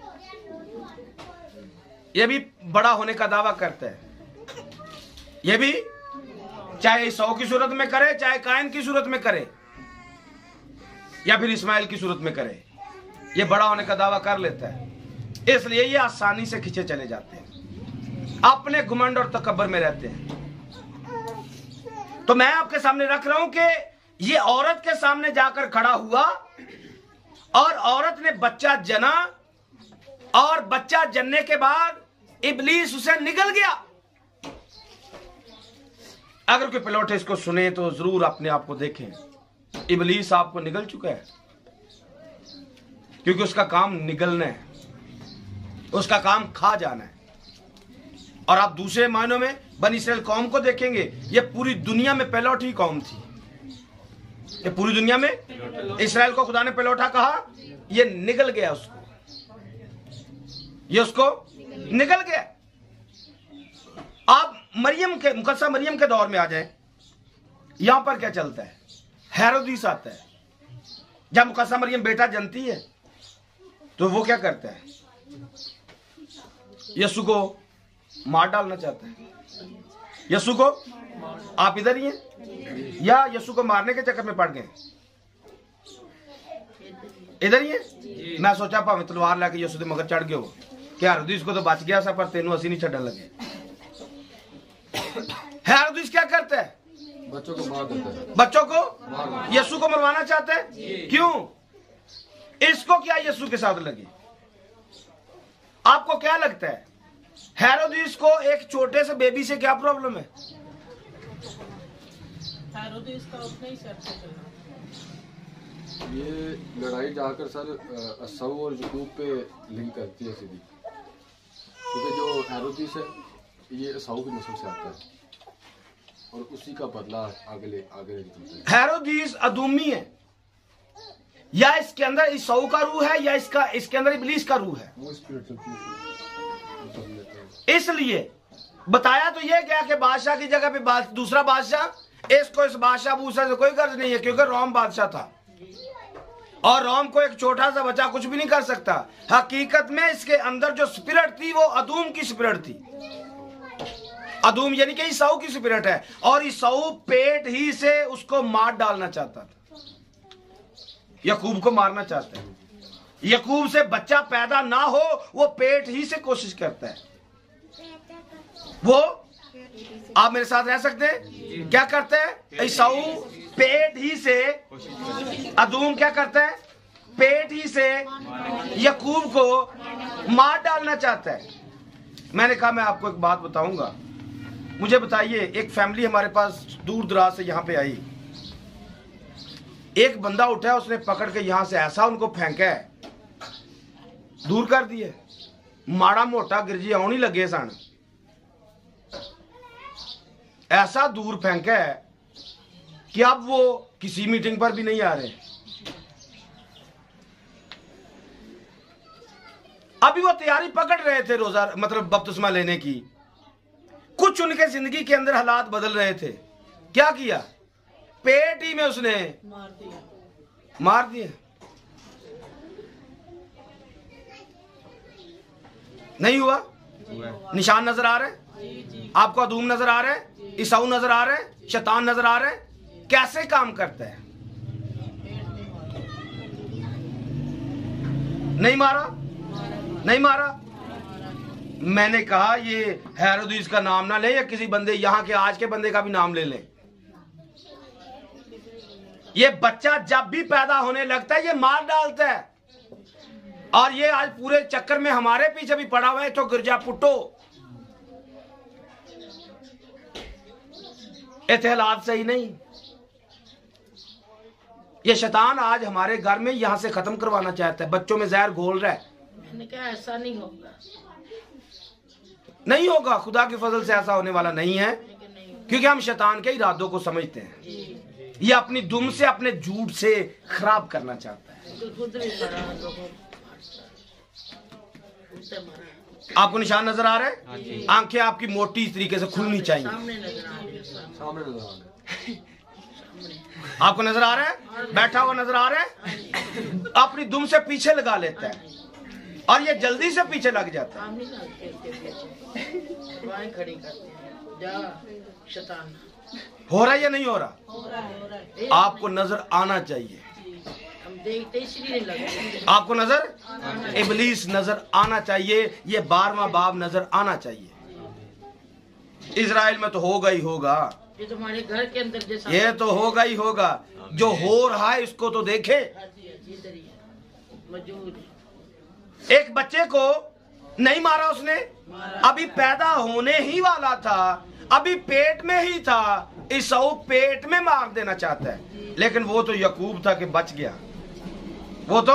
यह भी बड़ा होने का दावा करता है। यह भी चाहे ईसौ की सूरत में करे, चाहे कायन की सूरत में करे, या फिर इस्माइल की सूरत में करे, यह बड़ा होने का दावा कर लेता है। इसलिए ये आसानी से खींचे चले जाते हैं, अपने घुमंड और तकब्बर में रहते हैं। तो मैं आपके सामने रख रहा हूं कि ये औरत के सामने जाकर खड़ा हुआ और औरत ने बच्चा जना, और बच्चा जनने के बाद इब्लीस उसे निगल गया। अगर कोई पहलौठे इसको सुने तो जरूर अपने आप को देखें, इब्लीस आपको निगल चुका है, क्योंकि उसका काम निगलना है, उसका काम खा जाना है। और आप दूसरे मायनों में बनी इस्राएल कौम को देखेंगे, ये पूरी दुनिया में पहलौठी कौम थी। ये पूरी दुनिया में इस्राएल को खुदा ने पहलौठा कहा, ये निगल गया उसको, ये उसको निगल गया। आप मरियम के, मुकद्दसा मरियम के दौर में आ जाएं, यहां पर क्या चलता है? हेरोदिस आता है। जब मुकद्दसा मरियम बेटा जनती है तो वो क्या करता है? यीशु को मार डालना चाहता है। यीशु को, आप इधर ही हैं या यीशु को मारने के चक्कर में पड़ गए? इधर ही है। मैं सोचा भावे तलवार लाके यीशु के मगर चढ़ गए हो, क्या हेरोदिस को तो बच गया सा, पर तेनों असी नहीं छड़न लगे। हेरोदिस क्या करता है? बच्चों को मार देता है, बच्चों को, यीशु को मरवाना चाहता है। क्यों? इसको क्या यीशु के साथ लगी? आपको क्या लगता है हेरोदिस को एक छोटे से बेबी से क्या प्रॉब्लम है? हेरोदिस का उतना ही सर से चलना। ये लड़ाई जाकर सर असौ और यकूब पे लिंक करती है सीधी, क्योंकि जो हेरोदिस है ये असौ की नस्ल से आता है और उसी का बदला आगे लेके चलता है। हेरोदिस अदूमी है, या इसके अंदर ईसौ का रूह है, या इसके अंदर इब्लीस का रूह है। वो स्पिरिट इसलिए बताया तो यह गया कि बादशाह की जगह पे दूसरा बादशाह, इसको इस बादशाह बूसा से कोई गर्ज नहीं है, क्योंकि रोम बादशाह था और रोम को एक छोटा सा बच्चा कुछ भी नहीं कर सकता। हकीकत में इसके अंदर जो स्पिरिट थी वो अदूम की स्पिरिट थी। अदूम यानी कि ईसौ की स्पिरिट है, और ईसौ पेट ही से उसको मार डालना चाहता था, यकूब को मारना चाहता है। यकूब से बच्चा पैदा ना हो, वो पेट ही से कोशिश करता है। वो, आप मेरे साथ रह सकते हैं? क्या करते हैं? ईसौ पेट ही से, अदूम क्या करता है? पेट ही से यकूब को मार डालना चाहता है। मैंने कहा मैं आपको एक बात बताऊंगा। मुझे बताइए, एक फैमिली हमारे पास दूर दराज से यहाँ पे आई, एक बंदा उठा, उसने पकड़ के यहां से ऐसा उनको फेंका है, दूर कर दिए। माड़ा मोटा गिरजी आने लगे सन, ऐसा दूर फेंका है कि अब वो किसी मीटिंग पर भी नहीं आ रहे। अभी वो तैयारी पकड़ रहे थे रोजा मतलब बपतिस्मा लेने की। कुछ उनके जिंदगी के अंदर हालात बदल रहे थे। क्या किया? पेट ही में उसने मार दिया। नहीं हुआ? निशान नजर आ रहे, आपको अदूम नजर आ रहे, ईसाऊ नजर आ रहे, शैतान नजर आ रहे, कैसे काम करता है। नहीं मारा, नहीं मारा। मैंने कहा ये हेरोदिस का नाम ना ले, या किसी बंदे यहां के आज के बंदे का भी नाम ले लें। ये बच्चा जब भी पैदा होने लगता है ये मार डालता है, और ये आज पूरे चक्कर में हमारे पीछे भी पड़ा हुआ है। तो गिरजा पुट्टो, इतने हालात सही नहीं। ये शैतान आज हमारे घर में यहां से खत्म करवाना चाहता है, बच्चों में जहर घोल रहा है। मैंने कहा ऐसा नहीं होगा, नहीं होगा, खुदा की फजल से ऐसा होने वाला नहीं है, क्योंकि हम शैतान के इरादों को समझते हैं। ये अपनी दुम से, अपने झूठ से खराब करना चाहता है। तो खुद भी मरा, लोगों से मरा। आपको निशान नजर आ रहे हैं? आंखें आपकी मोटी इस तरीके से खुलनी चाहिए। सामने नजर आ रही है, सामने नजर आ रहा है। आपको नजर आ रहा है? बैठा हुआ नजर आ रहा है? अपनी दुम से पीछे लगा लेता है, और ये जल्दी से पीछे लग जाता है। हम नहीं लगते इसके पीछे, दुआएं खड़ी करते हैं, जा शैतान। हो रहा है या नहीं हो रहा? हो रहा है। आपको नजर आना चाहिए। हम देखते इसलिए लगते। आपको नजर, इबलीस नजर आना चाहिए। ये 12वां बाब नजर आना चाहिए। इजराइल में तो होगा ही होगा, ये तुम्हारे घर के अंदर जैसा ये तो होगा ही होगा। जो हो रहा है इसको तो देखे। मौजूद एक बच्चे को नहीं मारा उसने, अभी पैदा होने ही वाला था, अभी पेट में ही था। ईसाऊ पेट में मार देना चाहता है, लेकिन वो तो यकूब था कि बच गया। वो तो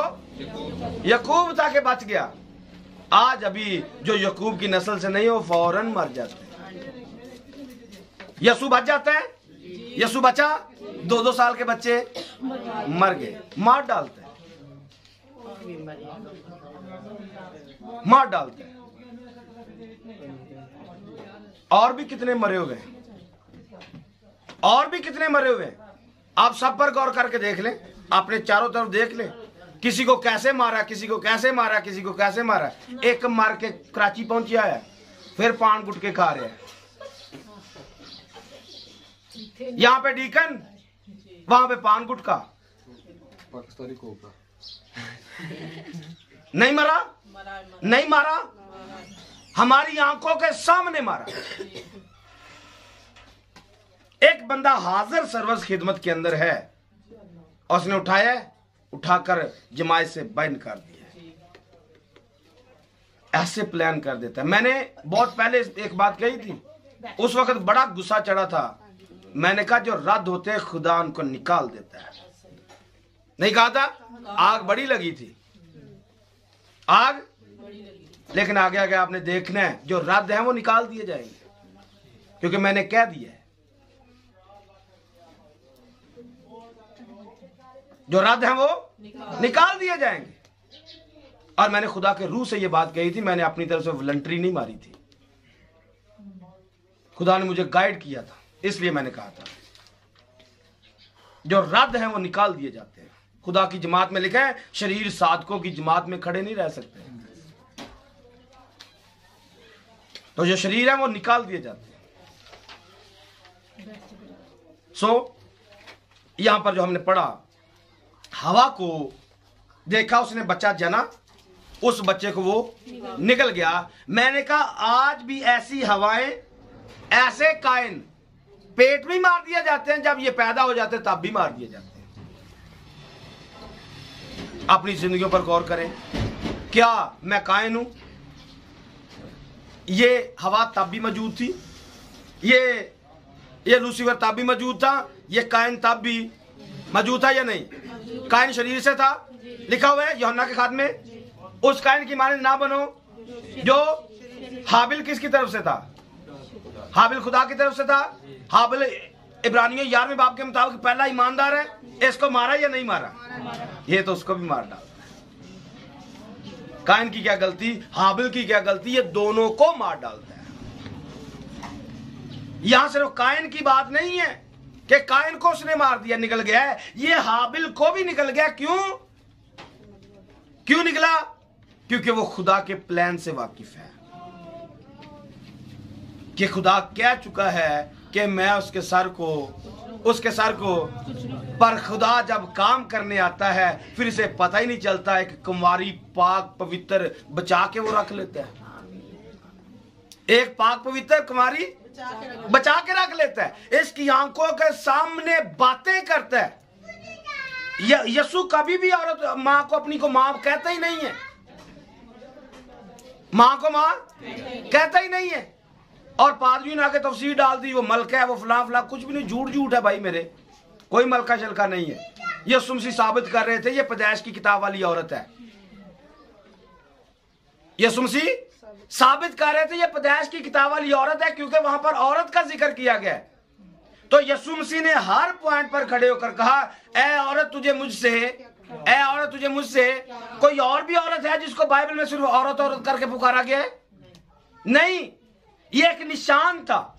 यकूब था कि बच गया। आज अभी जो यकूब की नस्ल से नहीं हो फौरन मर जाते हैं। यसू बच जाता है, यसू बचा, 2-2 साल के बच्चे मर गए। मार डालते हैं, मार डालते हैं। और भी कितने मरे हुए हैं, और भी कितने मरे हुए हैं। आप सब पर गौर करके देख लें, अपने चारों तरफ देख लें, किसी को कैसे मारा, किसी को कैसे मारा, किसी को कैसे मारा। एक मार के कराची पहुंचा है, फिर पान गुटके खा रहे हैं। यहाँ पे डीकन, वहां पे पान गुटका। पाकिस्तानी कोबरा नहीं मरा, नहीं मारा, हमारी आंखों के सामने मारा। एक बंदा हाजिर सर्वस खिदमत के अंदर है, और उसने उठाया, उठाकर जमायत से बैन कर दिया। ऐसे प्लान कर देता है। मैंने बहुत पहले एक बात कही थी, उस वक्त बड़ा गुस्सा चढ़ा था। मैंने कहा जो रद्द होते हैं खुदा उनको निकाल देता है। नहीं कहा था? आग बड़ी लगी थी, आग, लेकिन आगे आगे आपने देखना है जो रद्द है वो निकाल दिए जाएंगे, क्योंकि मैंने कह दिया है जो रद्द है वो निकाल दिए जाएंगे। और मैंने खुदा के रूह से ये बात कही थी, मैंने अपनी तरफ से वॉलंटरी नहीं मारी थी, खुदा ने मुझे गाइड किया था, इसलिए मैंने कहा था जो रद्द है वो निकाल दिए जाते हैं। खुदा की जमात में लिखा है शरीर साधकों की जमात में खड़े नहीं रह सकते, तो जो शरीर है वो निकाल दिए जाते हैं। यहां पर जो हमने पढ़ा, हवा को देखा, उसने बच्चा जना, उस बच्चे को वो निकल गया। मैंने कहा आज भी ऐसी हवाएं, ऐसे कायन पेट में मार दिए जाते हैं, जब ये पैदा हो जाते हैं तब भी मार दिए जाते हैं। अपनी जिंदगियों पर गौर करें, क्या मैं कायन हूं? ये हवा तब भी मौजूद थी, ये लूसीफर तब भी मौजूद था, ये कायन तब भी मौजूद था या नहीं? कायन शरीर से था, लिखा हुआ है यूहन्ना के खात में, उस कायन की माने ना बनो जो हाबिल किसकी तरफ से था? हाबिल खुदा की तरफ से था। हाबिल इब्रानियों 11वें बाब के मुताबिक पहला ईमानदार है। इसको मारा या नहीं मारा? ये तो उसको भी मार डाला। कायन की क्या गलती, हाबिल की क्या गलती? ये दोनों को मार डालता है। यहां सिर्फ कायन की बात नहीं है कि कायन को उसने मार दिया, निकल गया है, ये हाबिल को भी निकल गया। क्यों निकला? क्योंकि वो खुदा के प्लान से वाकिफ है कि खुदा कह चुका है कि मैं उसके सर को पर खुदा जब काम करने आता है फिर इसे पता ही नहीं चलता है कि कुंवारी पाक पवित्र बचा के वो रख लेता है। एक पाक पवित्र कुंवारी बचा के रख लेता है, इसकी आंखों के सामने बातें करता है। यीशु कभी भी औरत मां को अपनी को मां कहता ही नहीं है, मां को मां कहता ही नहीं है। और पादरी ने आके तफसीर डाल दी, वो मलका है, वो फलां कुछ भी नहीं, झूठ है भाई मेरे, कोई मलका शलका नहीं है। ये सुमसी साबित कर रहे थे ये पैदाइश की किताब वाली औरत है। ये सुमसी साबित कर रहे थे ये पैदाइश की किताब वाली औरत है, क्योंकि वहां पर औरत का जिक्र किया गया है। तो यीशु मसीह ने हर पॉइंट पर खड़े होकर कहा, ए औरत तुझे मुझसे कोई और भी औरत है जिसको बाइबल में सिर्फ औरत औरत करके पुकारा गया है? नहीं, ये एक निशान था,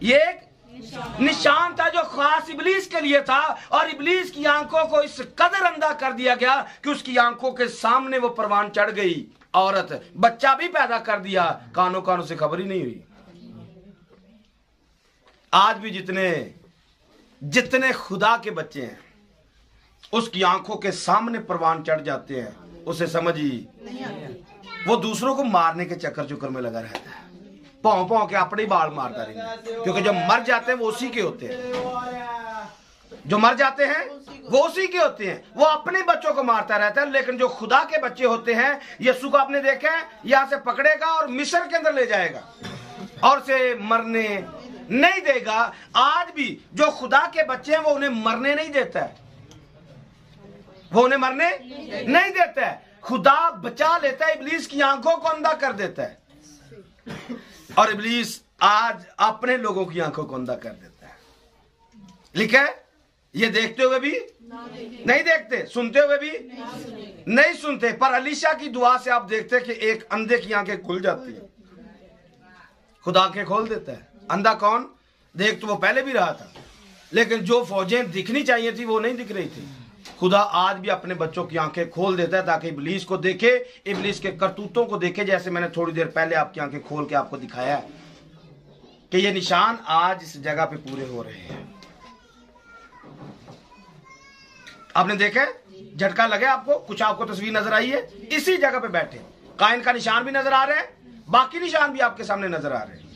ये एक निशान था जो खास इब्लीस के लिए था। और इब्लीस की आंखों को इस कदर अंधा कर दिया गया कि उसकी आंखों के सामने वो परवान चढ़ गई औरत, बच्चा भी पैदा कर दिया, कानों से खबर ही नहीं हुई। आज भी जितने खुदा के बच्चे हैं उसकी आंखों के सामने परवान चढ़ जाते हैं, उसे समझ ही वो दूसरों को मारने के चक्कर में लगा रहता है, भौं के अपने बाल मारता रहता है। क्योंकि जो मर जाते हैं वो उसी के होते हैं, जो मर जाते हैं वो उसी के होते हैं, वो अपने बच्चों को मारता रहता है। लेकिन जो खुदा के बच्चे होते हैं, यीशु को आपने देखा है, यहां से पकड़ेगा और मिस्र के अंदर ले जाएगा और से मरने नहीं देगा। आज भी जो खुदा के बच्चे हैं वो उन्हें मरने नहीं देता है, वो उन्हें मरने नहीं देता है। खुदा बचा लेता है, इब्लीस की आंखों को अंधा कर देता है। और इब्लीस आज अपने लोगों की आंखों को अंधा कर देता है। लिखा है, ये देखते हुए भी नहीं देखते, सुनते हुए भी नहीं सुनते। पर अलीशा की दुआ से आप देखते हैं कि एक अंधे की आंखें खुल जाती है, खुदा आंखें खोल देता है। अंधा कौन? देख तो वो पहले भी रहा था, लेकिन जो फौजें दिखनी चाहिए थी वो नहीं दिख रही थी। खुदा आज भी अपने बच्चों की आंखें खोल देता है ताकि इब्लीस को देखे, इब्लीस के करतूतों को देखे। जैसे मैंने थोड़ी देर पहले आपकी आंखें खोल के आपको दिखाया कि ये निशान आज इस जगह पे पूरे हो रहे हैं। आपने देखा, झटका लगे आपको, कुछ आपको तस्वीर नजर आई है, इसी जगह पे बैठे कायन का निशान भी नजर आ रहा है, बाकी निशान भी आपके सामने नजर आ रहे हैं।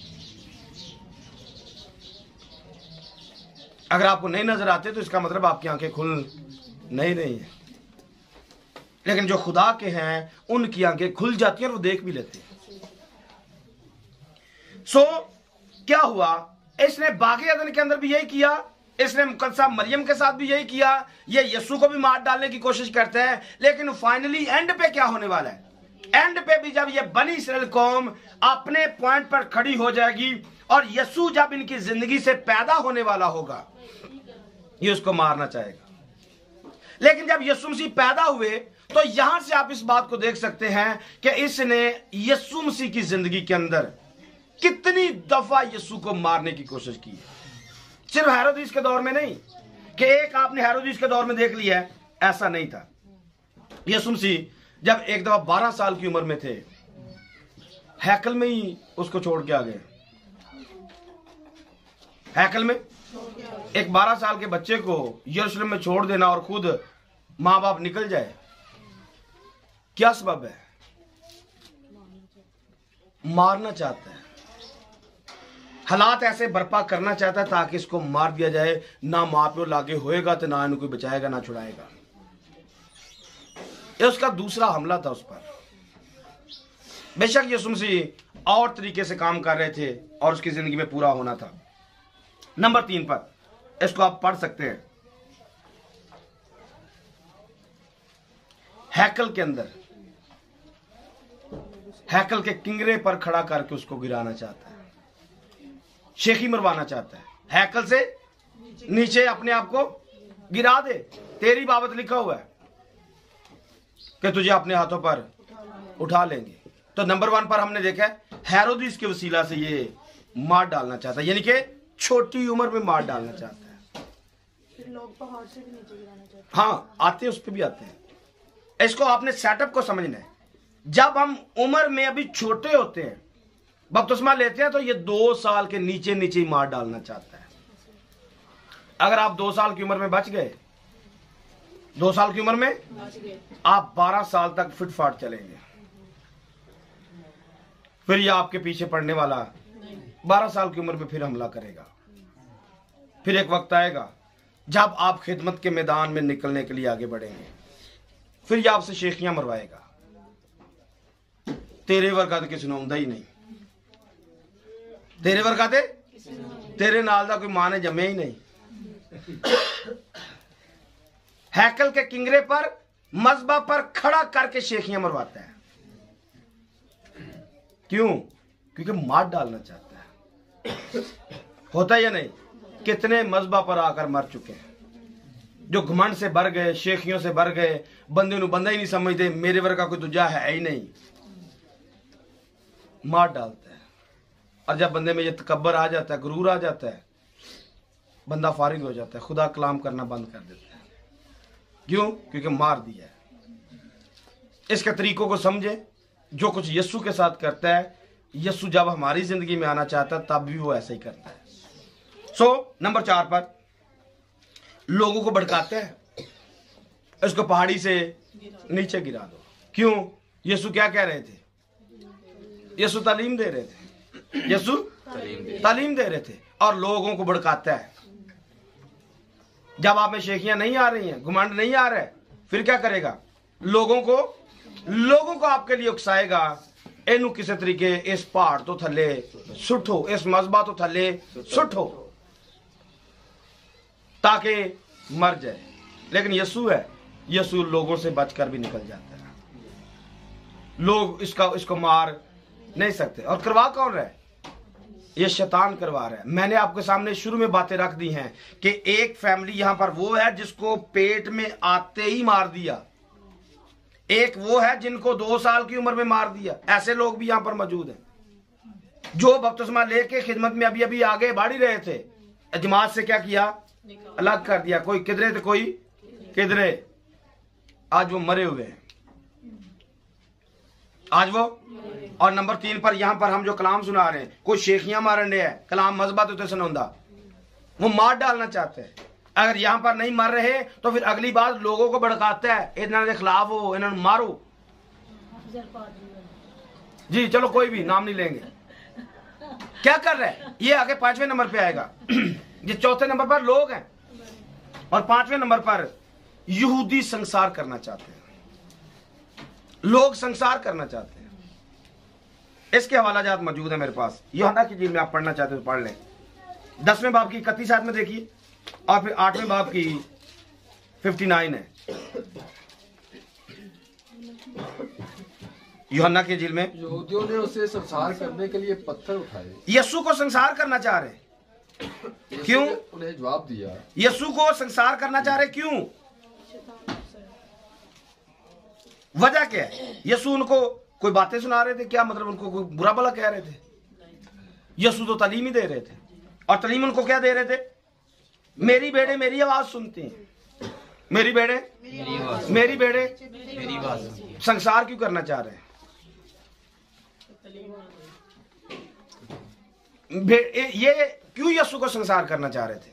अगर आपको नहीं नजर आते तो इसका मतलब आपकी आंखें खुल नहीं रही है। लेकिन जो खुदा के हैं उनकी आंखें खुल जाती हैं और वो देख भी लेते हैं। क्या हुआ? इसने बागे अदन के अंदर भी यही किया, इसने मुकद्दसा मरियम के साथ भी यही किया। ये यीशु को भी मार डालने की कोशिश करते हैं, लेकिन फाइनली एंड पे क्या होने वाला है? एंड पे भी जब ये बनी इस्राएल कौम अपने पॉइंट पर खड़ी हो जाएगी और यीशु जब इनकी जिंदगी से पैदा होने वाला होगा, ये उसको मारना चाहेगा। लेकिन जब यीशु मसीह पैदा हुए तो यहां से आप इस बात को देख सकते हैं कि इसने यीशु मसीह की जिंदगी के अंदर कितनी दफा यीशु को मारने की कोशिश की है। सिर्फ हेरोदिस के दौर में नहीं कि एक आपने हेरोदिस के दौर में देख लिया है, ऐसा नहीं था। यीशु मसीह जब एक दफा 12 साल की उम्र में थे, हैकल में ही उसको छोड़ के आ गए। हैकल में एक 12 साल के बच्चे को यरूशलेम में छोड़ देना और खुद मां बाप निकल जाए, क्या सबब है? मारना चाहता है, हालात ऐसे बर्पा करना चाहता है ताकि इसको मार दिया जाए। ना मां प्यो लागे होएगा तो ना इन्हें कोई बचाएगा ना छुड़ाएगा। ये उसका दूसरा हमला था उस पर। बेशक यीशु मसीह और तरीके से काम कर रहे थे और उसकी जिंदगी में पूरा होना था। नंबर 3 पर इसको आप पढ़ सकते हैं। हैकल के अंदर हैकल के किंगरे पर खड़ा करके उसको गिराना चाहता है, शेखी मरवाना चाहता है। हैकल से नीचे अपने आप को गिरा दे। तेरी बाबत लिखा हुआ है कि तुझे अपने हाथों पर उठा लेंगे। तो नंबर 1 पर हमने देखा है हेरोदिस के वसीला से ये मार डालना चाहता है, यानी कि छोटी उम्र में मार डालना चाहता है। फिर लोग पहाड़ से भी नीचे गिराना चाहते हैं। हाँ, आते हैं, उस पर भी आते हैं। इसको आपने सेटअप को समझना है। जब हम उम्र में अभी छोटे होते हैं, बपतिस्मा लेते हैं, तो ये 2 साल के नीचे नीचे ही मार डालना चाहता है। अगर आप 2 साल की उम्र में बच गए, 2 साल की उम्र में आप 12 साल तक फिटफाट चलेंगे। फिर ये आपके पीछे पड़ने वाला 12 साल की उम्र में फिर हमला करेगा। फिर एक वक्त आएगा जब आप खिदमत के मैदान में निकलने के लिए आगे बढ़ेंगे, फिर ये आपसे शेखियां मरवाएगा। तेरे वर्गा तो किसी ने आंदा ही नहीं, तेरे वर्गा ते तेरे नाल दा कोई मां ने जमे ही नहीं। हैकल के किंगरे पर, मजबा पर खड़ा करके शेखियां मरवाता है। क्यों? क्योंकि मार डालना चाहता है। होता है या नहीं? कितने मजबा पर आकर मर चुके हैं, जो घमंड से भर गए, शेखियों से भर गए, बंदे नु बंदा ही नहीं समझते, मेरे वर्गा कोई दूजा है ही नहीं, मार डालता है। और जब बंदे में ये तकब्बर आ जाता है, गुरूर आ जाता है, बंदा फारिग हो जाता है, खुदा कलाम करना बंद कर देता है। क्यों? क्योंकि मार दिया है। इसके तरीकों को समझे। जो कुछ यस्सु के साथ करता है, यस्सु जब हमारी जिंदगी में आना चाहता है तब भी वो ऐसा ही करता है। नंबर 4 पर लोगों को भड़काते हैं, इसको पहाड़ी से नीचे गिरा दो। क्यों? यीशु क्या कह रहे थे? यीशु तालीम दे रहे थे, यीशु तालीम दे रहे थे, और लोगों को भड़काता है। जब आप में शेखियां नहीं आ रही हैं, घुमंड नहीं आ रहा है, फिर क्या करेगा? लोगों को आपके लिए उकसाएगा, इनू किसी तरीके इस पहाड़ तो थले सुठो, इस मजबा तो थले सुठो, ताकि मर जाए। लेकिन यीशु है, यीशु लोगों से बचकर भी निकल जाता है। लोग इसको मार नहीं सकते। और करवा कौन रहा है? ये शैतान करवा रहा है। मैंने आपके सामने शुरू में बातें रख दी हैं कि एक फैमिली यहां पर वो है जिसको पेट में आते ही मार दिया, एक वो है जिनको 2 साल की उम्र में मार दिया। ऐसे लोग भी यहां पर मौजूद हैं जो बपतिस्मा लेके खिदमत में अभी अभी आगे बढ़ ही रहे थे, जमात से क्या किया? अलग कर दिया। कोई किधरे तो कोई किधरे। आज वो मरे हुए हैं, आज वो। और नंबर 3 पर यहां पर हम जो कलाम सुना रहे हैं, कोई शेखियां मारन रहे हैं, कलाम मजबा तो सुना, वो मार डालना चाहते हैं। अगर यहां पर नहीं मर रहे तो फिर अगली बात लोगों को भड़काता है, इन्होंने खिलाफ हो, इन्होंने मारो जी, चलो कोई भी नाम नहीं लेंगे। क्या कर रहा है ये? आगे 5वें नंबर पे आएगा। ये 4थे नंबर पर लोग हैं, और 5वें नंबर पर यहूदी संसार करना चाहते हैं। लोग संसार करना चाहते हैं। इसके हवालाजात मौजूद है मेरे पास, यूहन्ना की इंजील में आप पढ़ना चाहते हो पढ़ लें। 10वें बाब की 31 आयत में देखिए, और फिर 8वें बाब की 59 है। यूहन्ना की इंजील में यहूदियों ने उसे संसार करने के लिए पत्थर उठाए। यीशु को संसार करना चाह रहे। क्यों? उन्हें जवाब दिया, यीशु को संसार करना चाह रहे। क्यों? वजह क्या है? यीशु उनको कोई बातें सुना रहे थे क्या? मतलब उनको कोई बुरा भला कह रहे थे? यीशु तो तालीम ही दे रहे थे। और तालीम उनको क्या दे रहे थे? मेरी भेड़ें मेरी आवाज सुनती हैं, मेरी भेड़ें मेरी भेड़ें मेरी आवाज। संसार क्यों करना चाह रहे हैं? ये क्यों यीशु को संसार करना चाह रहे थे?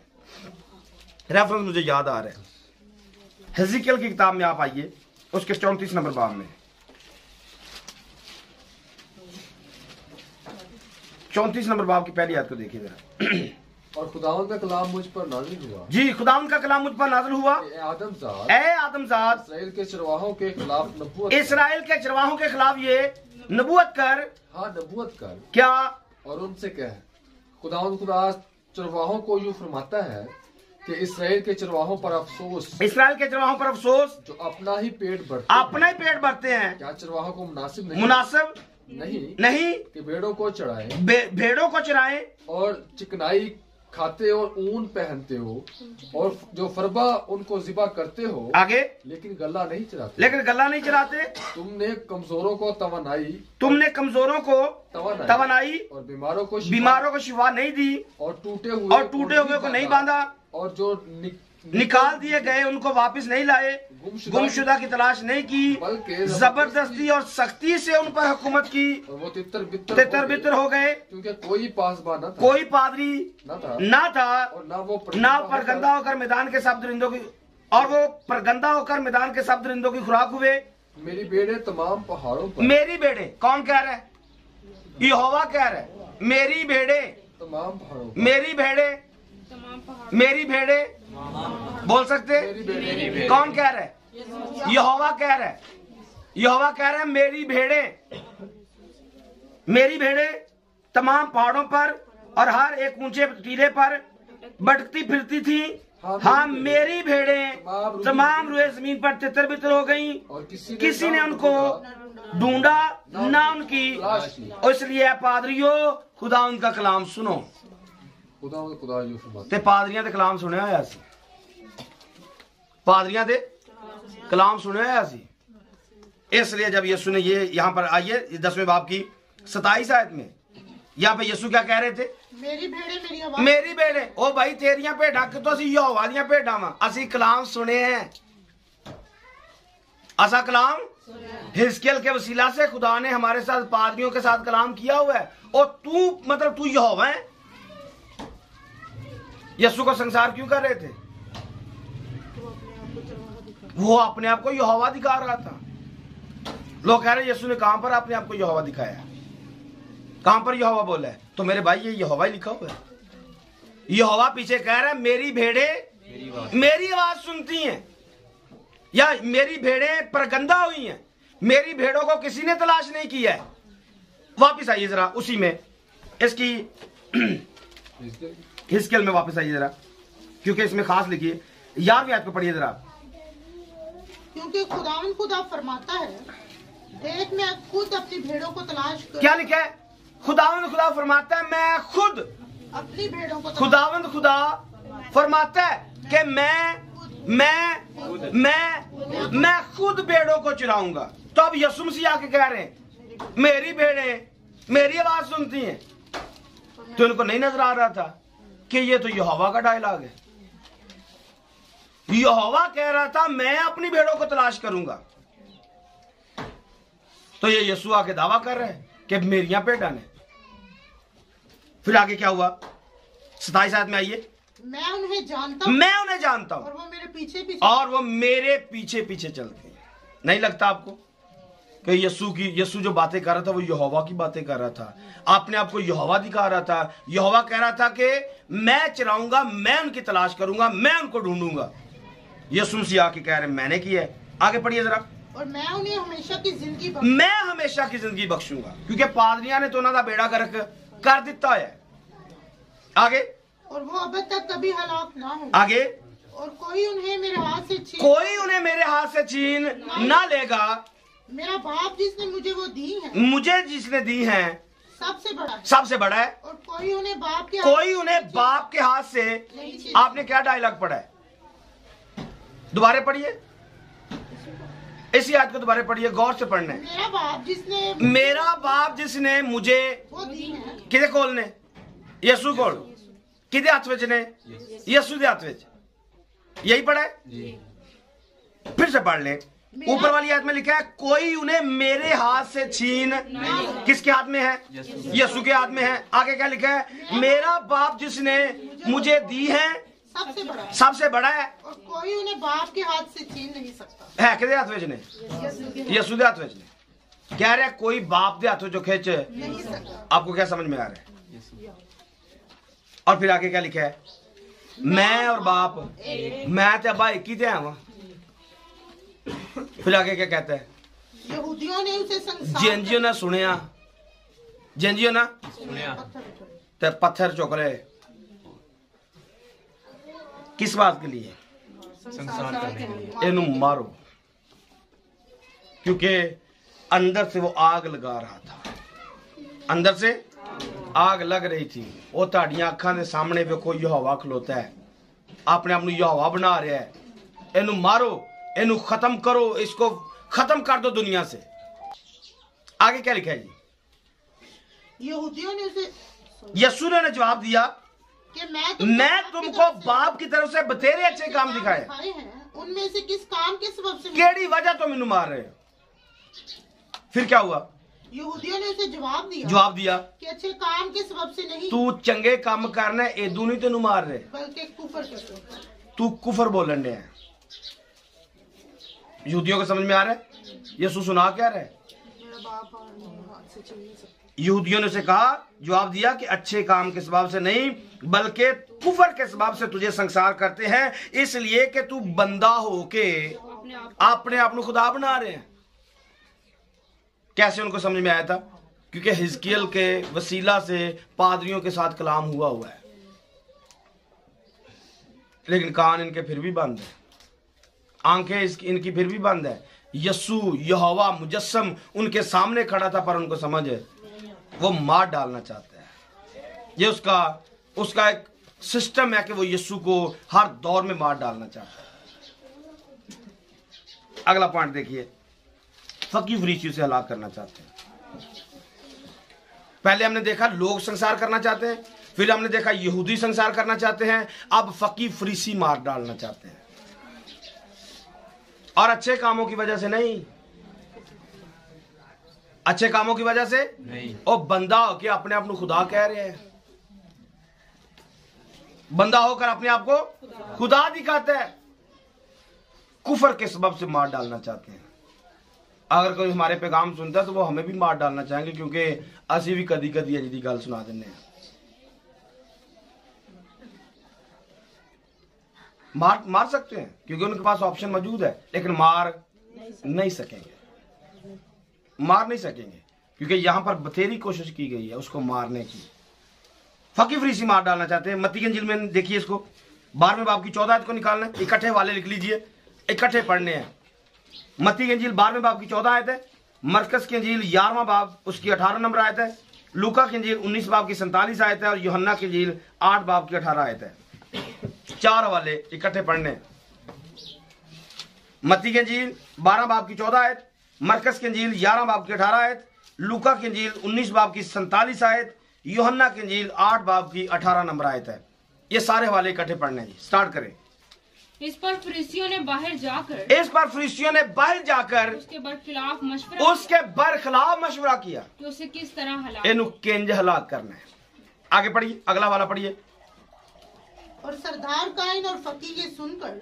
रेफरेंस मुझे याद आ रहा है, हिजकिय्याह की किताब में आप आइए, उसके 34 नंबर बाब में, 34 नंबर बाब की पहली आयत को देखिए जरा। और खुदावंद का कलाम मुझ पर नाज़िल हुआ। जी, खुदावंद का कलाम मुझ पर नाज़िल हुआ। ए आदमजाद, इस्राएल के चरवाहों के खिलाफ नबूवत, इस्राएल के चरवाहों के खिलाफ ये नबूवत कर। हाँ, नबूवत कर। क्या? और उनसे कह, खुदावंद खुदा चरवाहों को यूं फरमाता है कि इसराइल के चरवाहों पर अफसोस, इसराइल के चरवाहों पर अफसोस, जो अपना ही पेट भरते अपना ही पेट भरते हैं। क्या चरवाहों को मुनासिब नहीं कि भेड़ों को चढ़ाए भेड़ों को चराए और चिकनाई खाते और ऊन पहनते हो और जो फरबा उनको ज़िबा करते हो, आगे लेकिन गला नहीं चढ़ाते। लेकिन गला नहीं चराते। तुमने कमजोरों को तवानाई और बीमारों को शिफा नहीं दी और टूटे हुए को नहीं बांधा और जो निकाल दिए गए उनको वापस नहीं लाए, गुमशुदा की तलाश नहीं की, बल्कि जबरदस्ती और सख्ती से उन पर हुकूमत की और वो तितर बितर हो गए, क्योंकि कोई पासबान न था, कोई पादरी न था और ना परगंदा होकर मैदान के सब दरिंदों की खुराक हुए। मेरी भेड़ें तमाम पहाड़ों पर, मेरी भेड़ें कौन कह रहा है? यहोवा कह रहा है मेरी भेड़ें तमाम पहाड़ों पर, मेरी भेड़ें बोल सकते? कौन कह रहा है? यहोवा कह रहा है मेरी भेड़ें तमाम पहाड़ों पर और हर एक ऊंचे टीले पर भटकती फिरती थी। हाँ, मेरी भेड़ें तमाम रुए जमीन पर तितर बितर हो गईं और किसी ने उनको ढूंढा ना उनकी। इसलिए पादरियों, खुदा उनका कलाम सुनो। ते पादरियां दे कलाम सुनिया होया सी, पादरियां दे कलाम सुनिया होया सी। इसलिए जब यीशु ने ये यहाँ पर आइए 10वें बाब की 27 आयत में, यहाँ पे यीशु क्या कह रहे थे? मेरी भेड़े ओ भाई तेरियां भेडां कि तो असी यहोवा दियां भेडां वा। असी कलाम सुने हैं, असा कलाम हिजकिय्याह के वसीला से खुदा ने हमारे साथ पादरियों के साथ कलाम किया हुआ है। और तू यहोवा है। यीशु को संसार क्यों कर रहे थे? वो अपने आप को यहोवा दिखा रहा था। लोग कह रहे यीशु ने कहां पर अपने आप को यहोवा दिखाया? कहां पर यहोवा बोला है? तो मेरे भाई ये यहोवा ही लिखा हुआ है। यहोवा पीछे कह रहा है मेरी भेड़ें मेरी आवाज सुनती हैं, या मेरी भेड़ें परगंदा हुई हैं। मेरी भेड़ों को किसी ने तलाश नहीं किया है। वापिस आइए जरा उसी में, इसकी हिजकिय्याह में वापस आइए जरा, क्योंकि इसमें खास लिखिए 11वीं आयत को पढ़िए जरा। क्योंकि खुदा फरमाता है, देख मैं खुद अपनी भेड़ों को तलाश कर। क्या लिखा है? खुदा फरमाता है मैं खुद अपनी भेड़ों को खुदा फरमाता है कि मैं खुद भेड़ों को चुराऊंगा। तो अब यीशु मसीह आके कह रहे हैं मेरी भेड़ें मेरी आवाज सुनती हैं। तो इनको नहीं नजर आ रहा था कि ये तो यहोवा का डायलॉग है। यहोवा कह रहा था मैं अपनी भेड़ों को तलाश करूंगा, तो ये यीशु आके दावा कर रहे हैं कि मेरियां भेड़ां ने। फिर आगे क्या हुआ? 27 आयत में आइए। मैं उन्हें जानता हूं और वो मेरे पीछे पीछे चलते हैं। नहीं लगता आपको कि यीशु जो बातें कर रहा था वो यहोवा की बातें कर रहा था, अपने आप को यहोवा दिखा रहा था। यहोवा कह रहा था कि मैं चराऊंगा, मैं उनकी तलाश करूंगा, मैं उनको ढूंढूंगा। यीशु मसीह आके कह रहे मैंने किया है। आगे पढ़िए जरा। और मैं उन्हें हमेशा की जिंदगी बख्शूंगा, क्योंकि पादरियां ने तो उन्होंने बेड़ा गर्क कर दिता है। आगे। और वो अब तक कभी हलाक ना हो। आगे। और कोई उन्हें मेरे हाथ से छीन ना लेगा। मेरा बाप जिसने मुझे दी है सबसे बड़ा है। और कोई उन्हें बाप के हाथ से आपने क्या डायलॉग पढ़ा है? दोबारा पढ़िए, इसी आयत को दोबारा पढ़िए, गौर से पढ़ना है। मेरा बाप जिसने मुझे किदे कोल ने यीशु कोल किदे हाथ विच ने यीशु दे हाथ विच, यही पढ़ा है। फिर से पढ़ ले। ऊपर वाली आयत में लिखा है कोई उन्हें मेरे हाथ से छीन, किसके हाथ में है? यीशु के हाथ में है। आगे क्या लिखा है? मेरा बाप जिसने मुझे दी है सबसे बड़ा है और कोई उन्हें बाप के हाथ से छीन नहीं सकता है। किदे हाथ विच ने? यीशु दे हाथ विच ने। कह रहे कोई बाप दे हाथों जो खींच नहीं सकता। आपको क्या समझ में आ रहा है? और फिर आगे क्या लिखा है? मैं और बाप, मैं ते अब्बा एक ही ते हैं। फिर आगे क्या कहता है? यहूदियों ने उसे जिंजियों ने सुनिया ते पत्थर चुक रहे। किस बात के लिए? संसार करने के लिए। इन्हू मारो, क्योंकि अंदर से वो आग लगा रहा था। अंदर से आग लग रही थी। वो ਤੁਹਾਡੀਆਂ ਅੱਖਾਂ ਦੇ ਸਾਹਮਣੇ ਵੇਖੋ ਯਹੋਵਾ ਖਲੋਤਾ ਹੈ, ਆਪਣੇ ਆਪ ਨੂੰ ਯਹੋਵਾ ਬਣਾ ਰਿਹਾ ਹੈ। ਇਹਨੂੰ मारो, ਇਹਨੂੰ खत्म करो, इसको खत्म कर दो दुनिया से। आगे क्या लिखा है जी? यहूदियों ने उसे यीशु ने जवाब दिया कि मैं तुमको बाप की तरफ से बतेरे अच्छे काम दिखाए हैं, उनमें से किस काम के सबब से केड़ी वजह तो मैनू मार रहे हो। फिर क्या हुआ? यहूदियों ने उसे जवाब दिया कि अच्छे काम के सबब से नहीं, तू चंगे काम करना है, एदू नहीं तेनू मार रहे, बल्कि कुफर करते। तू कुफर बोलन रहे है। यहूदियों को समझ में आ रहा है यीशु सुना क्या रहा है? यहूदियों ने उसे कहा, जवाब दिया कि अच्छे काम के स्वभाव से नहीं बल्कि कुफर के स्वभाव से तुझे संसार करते हैं, इसलिए कि तू बंदा हो के अपने आप को खुदा बना रहे हैं। कैसे उनको समझ में आया था? क्योंकि हिजकियल के वसीला से पादरियों के साथ कलाम हुआ है, लेकिन कान इनके फिर भी बंद है, आंखें इनकी फिर भी बंद है। यीशु यहोवा मुजस्सम उनके सामने खड़ा था, पर उनको समझ है वो मार डालना चाहता है। ये उसका एक सिस्टम है कि वो यीशु को हर दौर में मार डालना चाहता है। अगला पॉइंट देखिए, फकीह फरीसियों से हलाक करना चाहते हैं। पहले हमने देखा लोग संसार करना चाहते हैं, फिर हमने देखा यहूदी संसार करना चाहते हैं, अब फकीह फरीसी मार डालना चाहते हैं, और अच्छे कामों की वजह से नहीं, अच्छे कामों की वजह से नहीं। और बंदा होकर अपने आप को खुदा कह रहे हैं, बंदा होकर अपने आप को खुदा दिखाता है, कुफर के सबब से मार डालना चाहते हैं। अगर कोई हमारे पैगाम सुनता है तो वो हमें भी मार डालना चाहेंगे, क्योंकि असी भी कदी कदी अजी दी गल सुना देने हैं। मार सकते हैं क्योंकि उनके पास ऑप्शन मौजूद है, लेकिन मार नहीं सकेंगे, मार नहीं सकेंगे, क्योंकि यहां पर बथेरी कोशिश की गई है उसको मारने की। फकीह फरीसी मार डालना चाहते हैं। मत्ती की इंजील में देखिए, इसको 12वें बाब की 14 आयत को निकालना है, इकट्ठे वाले लिख लीजिए, इकट्ठे पढ़ने हैं। मत्ती की इंजील 12वें बाब की 14 आयत है, मरकस की इंजील 11वां बाब उसकी 18 नंबर आयत है, लूका की इंजील 19 बाब की 47 आयत है, और यूहन्ना की इंजील 8 बाब की 18 आयत है। 4 वाले इकट्ठे पढ़ने। मत्ती की इंजील 12 बाब की 14 आयत, मरकस की इंजील 11 बाब की 18 आयत, लूका की इंजील 19 बाब की 47 आयत, यूहन्ना की इंजील 8 बाब की 18 नंबर आयत है। ये सारे वाले इकट्ठे पढ़ने जी। स्टार्ट करें। इस पर फरीसियों ने बाहर जाकर उसके बरखिलाफ मशवरा किया कि उसे किस तरह हलाक करना है। आगे पढ़िए, अगला वाला पढ़िए। और सरदार काइन और फकीह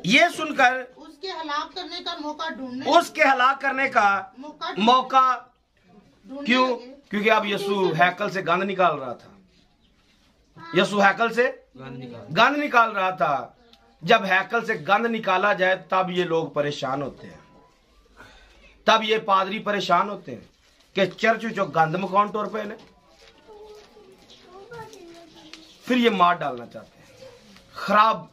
ये सुनकर उसके हलाक करने का मौका क्यों? क्योंकि अब यीशु हैकल से गंद निकाल रहा था, यीशु हैकल से गंद निकाल रहा था। जब हैकल से गंद निकाला जाए तब ये लोग परेशान होते हैं, तब ये पादरी परेशान होते हैं कि चर्च जो गंद मकान तौर पे ने, फिर ये मार डालना चाहते हैं, खराब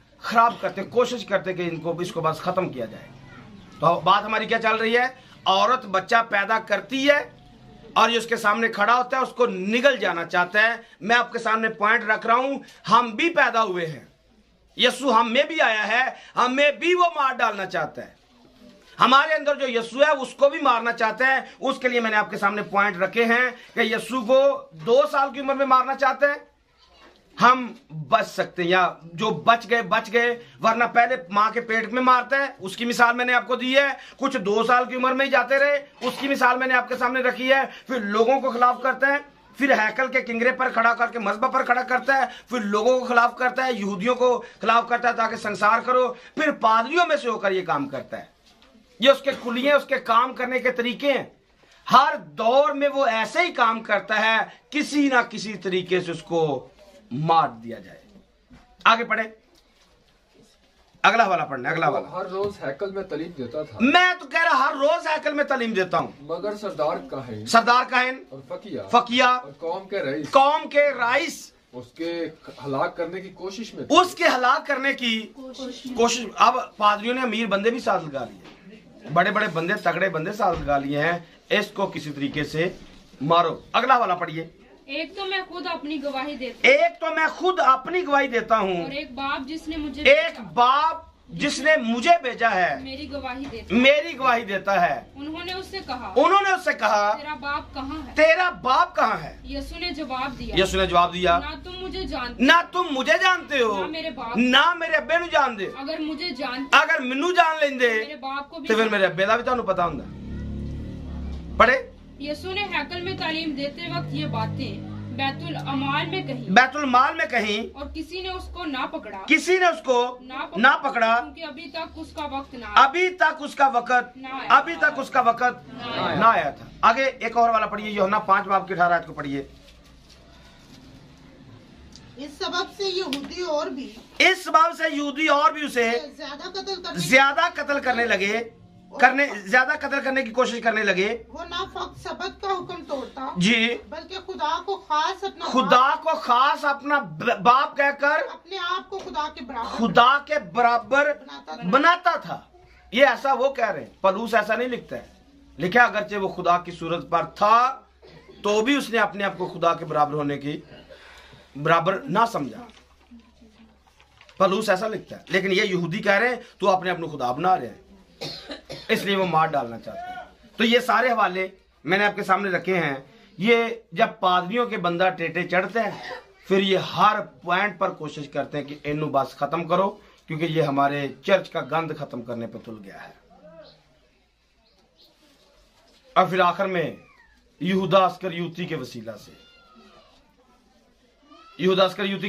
करते, कोशिश करते कि इसको बस खत्म किया जाए। तो बात हमारी क्या चल रही है? औरत बच्चा पैदा करती है और ये उसके सामने खड़ा होता है, उसको निगल जाना चाहता है। मैं आपके सामने पॉइंट रख रहा हूं, हम भी पैदा हुए हैं, यीशु हम में भी आया है, हमें भी वो मार डालना चाहता है। हमारे अंदर जो यीशु है उसको भी मारना चाहता है। उसके लिए मैंने आपके सामने पॉइंट रखे हैं कि यीशु को 2 साल की उम्र में मारना चाहते हैं, हम बच सकते हैं, या जो बच गए, वरना पहले मां के पेट में मारता है, उसकी मिसाल मैंने आपको दी है। कुछ 2 साल की उम्र में ही जाते रहे, उसकी मिसाल मैंने आपके सामने रखी है। फिर लोगों को खिलाफ करता है, फिर हैकल के किंगरे पर खड़ा करके मजहब पर खड़ा करता है, फिर लोगों को खिलाफ करता है, यहूदियों को खिलाफ करता है ताकि संसार करो, फिर पादरियों में से होकर ये काम करता है। ये उसके कुलिये, उसके काम करने के तरीके हैं। हर दौर में वो ऐसे ही काम करता है, किसी ना किसी तरीके से उसको मार दिया जाए। आगे पढ़े, अगला वाला पढ़ना, अगला वाला। हर रोज हैकल में तालीम देता था। मैं तो कह रहा हर रोज हैकल में तालीम देता हूँ, मगर सरदार काहिन और फकिया और कौम के रईस उसके हलाक करने की कोशिश में, उसके हलाक करने की कोशिश। अब पादरियों ने अमीर बंदे भी साथ लगा लिए, बड़े बड़े बंदे, तगड़े बंदे साथ लगा लिए हैं, इसको किसी तरीके से मारो। अगला वाला पढ़िए। एक तो मैं खुद अपनी गवाही देता हूँ और एक बाप जिसने मुझे भेजा है मेरी गवाही देता है। उन्होंने उससे कहा तेरा बाप कहाँ है? यीशु ने जवाब दिया ना तुम मुझे जानते हो ना मेरे अब्बे नु जान दे। अगर मैनू जान लेंदे तो फिर मेरे अब्बे दा भी तुहानू पता हुंदा। पढ़े, यीशु ने हैकल में तालीम देते वक्त ये बातें बैतुल माल में कहीं और किसी ने उसको ना पकड़ा क्योंकि अभी तक उसका वक्त ना आया था। आगे एक और वाला पढ़िए, यूहन्ना 5 बाब की 18 आयत को पढ़िए। इस सबब से यहूदी और भी उसे ज्यादा कत्ल करने की कोशिश करने लगे। वो ना फक्त सबत का हुक्म तोड़ता जी, बल्कि खुदा को खास अपना बाप कहकर अपने आप को खुदा के बराबर बनाता था। ये ऐसा वो कह रहे हैं, पलूस ऐसा नहीं लिखता है। लिखा अगरचे वो खुदा की सूरत पर था तो भी उसने अपने आप को खुदा के बराबर होने की बराबर ना समझा। पलूस ऐसा लिखता है, लेकिन ये यहूदी कह रहे हैं तू अपने आप को खुदा बना रहे हैं, इसलिए वो मार डालना चाहते हैं। तो ये सारे हवाले मैंने आपके सामने रखे हैं। ये जब पादरियों के बंदा टेटे चढ़ते हैं फिर ये हर पॉइंट पर कोशिश करते हैं कि इन्नू बस खत्म करो, क्योंकि ये हमारे चर्च का गंद खत्म करने पे तुल गया है। और फिर आखिर में यहूदा अस्करियोती के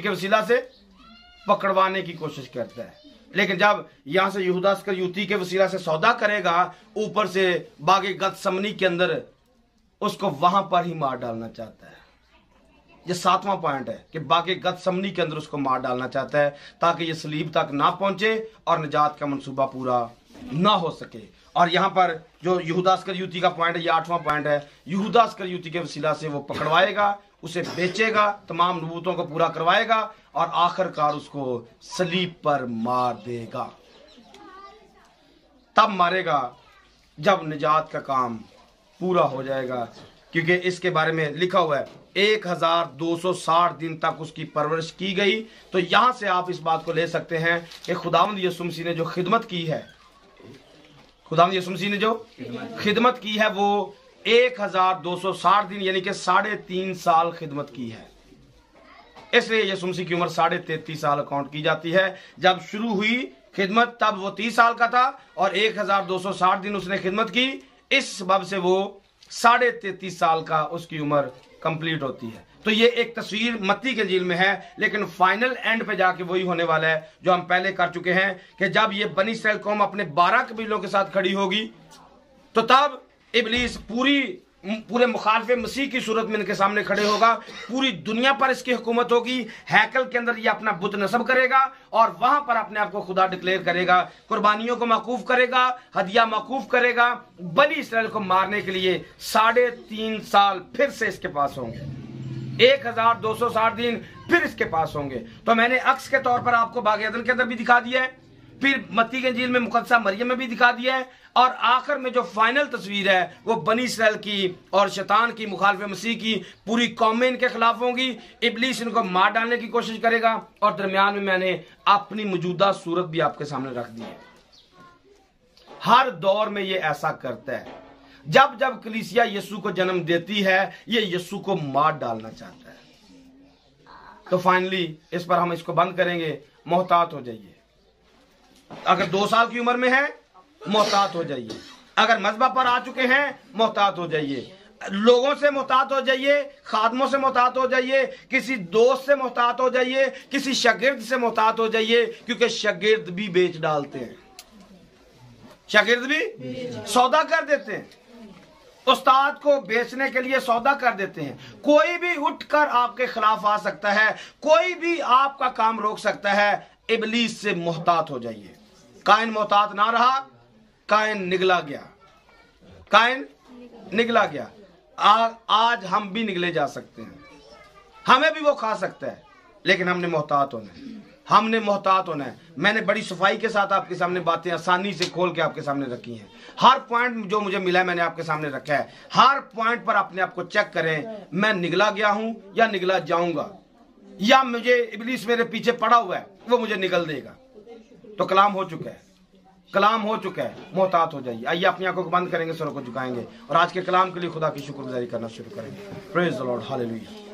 वसीला से पकड़वाने की कोशिश करता है। लेकिन जब यहां से यहूदा अस्करियोती के वसीला से सौदा करेगा, ऊपर से बागे गतसमनी के अंदर उसको वहां पर ही मार डालना चाहता है। ये 7वां पॉइंट है कि बागे गतसमनी के अंदर उसको मार डालना चाहता है ताकि ये सलीब तक ना पहुंचे और निजात का मंसूबा पूरा ना हो सके। और यहाँ पर जो यहूदा अस्करियोती का पॉइंट है, ये 8वां पॉइंट है। यहूदा अस्करियोती के वसीला से वो पकड़वाएगा, उसे बेचेगा, तमाम नबूतों को पूरा करवाएगा और आखिरकार उसको सलीब पर मार देगा। तब मारेगा जब निजात का काम पूरा हो जाएगा, क्योंकि इसके बारे में लिखा हुआ है 1260 दिन तक उसकी परवरिश की गई। तो यहां से आप इस बात को ले सकते हैं कि खुदावंद यीशु मसीह ने जो खिदमत की है, वो 1260 दिन यानी कि 3.5 साल खिदमत की है। इसलिए यीशु मसीह की उम्र 33.5 साल काउंट की जाती है। जब शुरू हुई खिदमत तब वो 30 साल का था और 1260 दिन उसने खिदमत की। इस सबब से वो 33.5 साल का उसकी उम्र कंप्लीट होती है। तो ये एक तस्वीर मत्ती के इंजील में है, लेकिन फाइनल एंड पे जाके वही होने वाला है जो हम पहले कर चुके हैं कि जब ये बनी इस्राएल कौम अपने 12 कबीलों के साथ खड़ी होगी तो तब इब्लीस पूरे मुखालिफ मसीह की सूरत में इनके सामने खड़े होगा। पूरी दुनिया पर इसकी हुकूमत होगी। हैकल के अंदर ये अपना बुत नस्ब करेगा और वहां पर अपने आप को खुदा डिक्लेयर करेगा। कुर्बानियों को मौकूफ करेगा, हदिया मौकूफ करेगा। बनी इस्राएल को मारने के लिए 3.5 साल फिर से इसके पास होंगे। 1260 दिन फिर इसके पास होंगे। तो मैंने अक्स के तौर पर आपको बाग अदन के अंदर भी दिखा दिया है, फिर मत्ती के इंजील में मुकद्दसा मरियम में भी दिखा दिया है, और आखिर में जो फाइनल तस्वीर है वो बनी इस्राएल की और शैतान की, मुखालिफ मसीह की पूरी कौमें इनके खिलाफ होंगी। इब्लीस इनको मार डालने की कोशिश करेगा और दरमियान में मैंने अपनी मौजूदा सूरत भी आपके सामने रख दी है। हर दौर में ये ऐसा करता है। जब जब कलीसिया यीशु को जन्म देती है ये यीशु को मार डालना चाहता है। तो फाइनली इस पर हम इसको बंद करेंगे। मोहतात हो जाइए। अगर 2 साल की उम्र में है मोहतात हो जाइए। अगर मजहबा पर आ चुके हैं मोहतात हो जाइए। लोगों से मोहतात हो जाइए, खादमों से मोहतात हो जाइए, किसी दोस्त से मोहतात हो जाइए, किसी शागिर्द से मोहतात हो जाइए, क्योंकि शागिर्द भी बेच डालते हैं। शागिर्द भी सौदा कर देते हैं। उस्ताद को बेचने के लिए सौदा कर देते हैं। कोई भी उठकर आपके खिलाफ आ सकता है, कोई भी आपका काम रोक सकता है। इब्लीस से मोहतात हो जाइए। काइन मोहतात ना रहा, काइन निगला गया। आज हम भी निगले जा सकते हैं। हमें भी वो खा सकता है, लेकिन हमने मोहतात होना है। हमने मोहतात होना है। मैंने बड़ी सफाई के साथ आपके सामने बातें आसानी से खोल के आपके सामने रखी हैं। हर पॉइंट जो मुझे मिला है मैंने आपके सामने रखा है। हर पॉइंट पर अपने आप को चेक करें, मैं निगला गया हूं या निगला जाऊंगा, या मुझे इब्लीस मेरे पीछे पड़ा हुआ है, वो मुझे निगल देगा। तो कलाम हो चुका है, कलाम हो चुका है, मोहतात हो जाइए। आइए अपनी आंखों को बंद करेंगे, सरों को झुकाएंगे और आज के कलाम के लिए खुदा की शुक्रगुजारी करना शुरू करेंगे। Praise the Lord, hallelujah.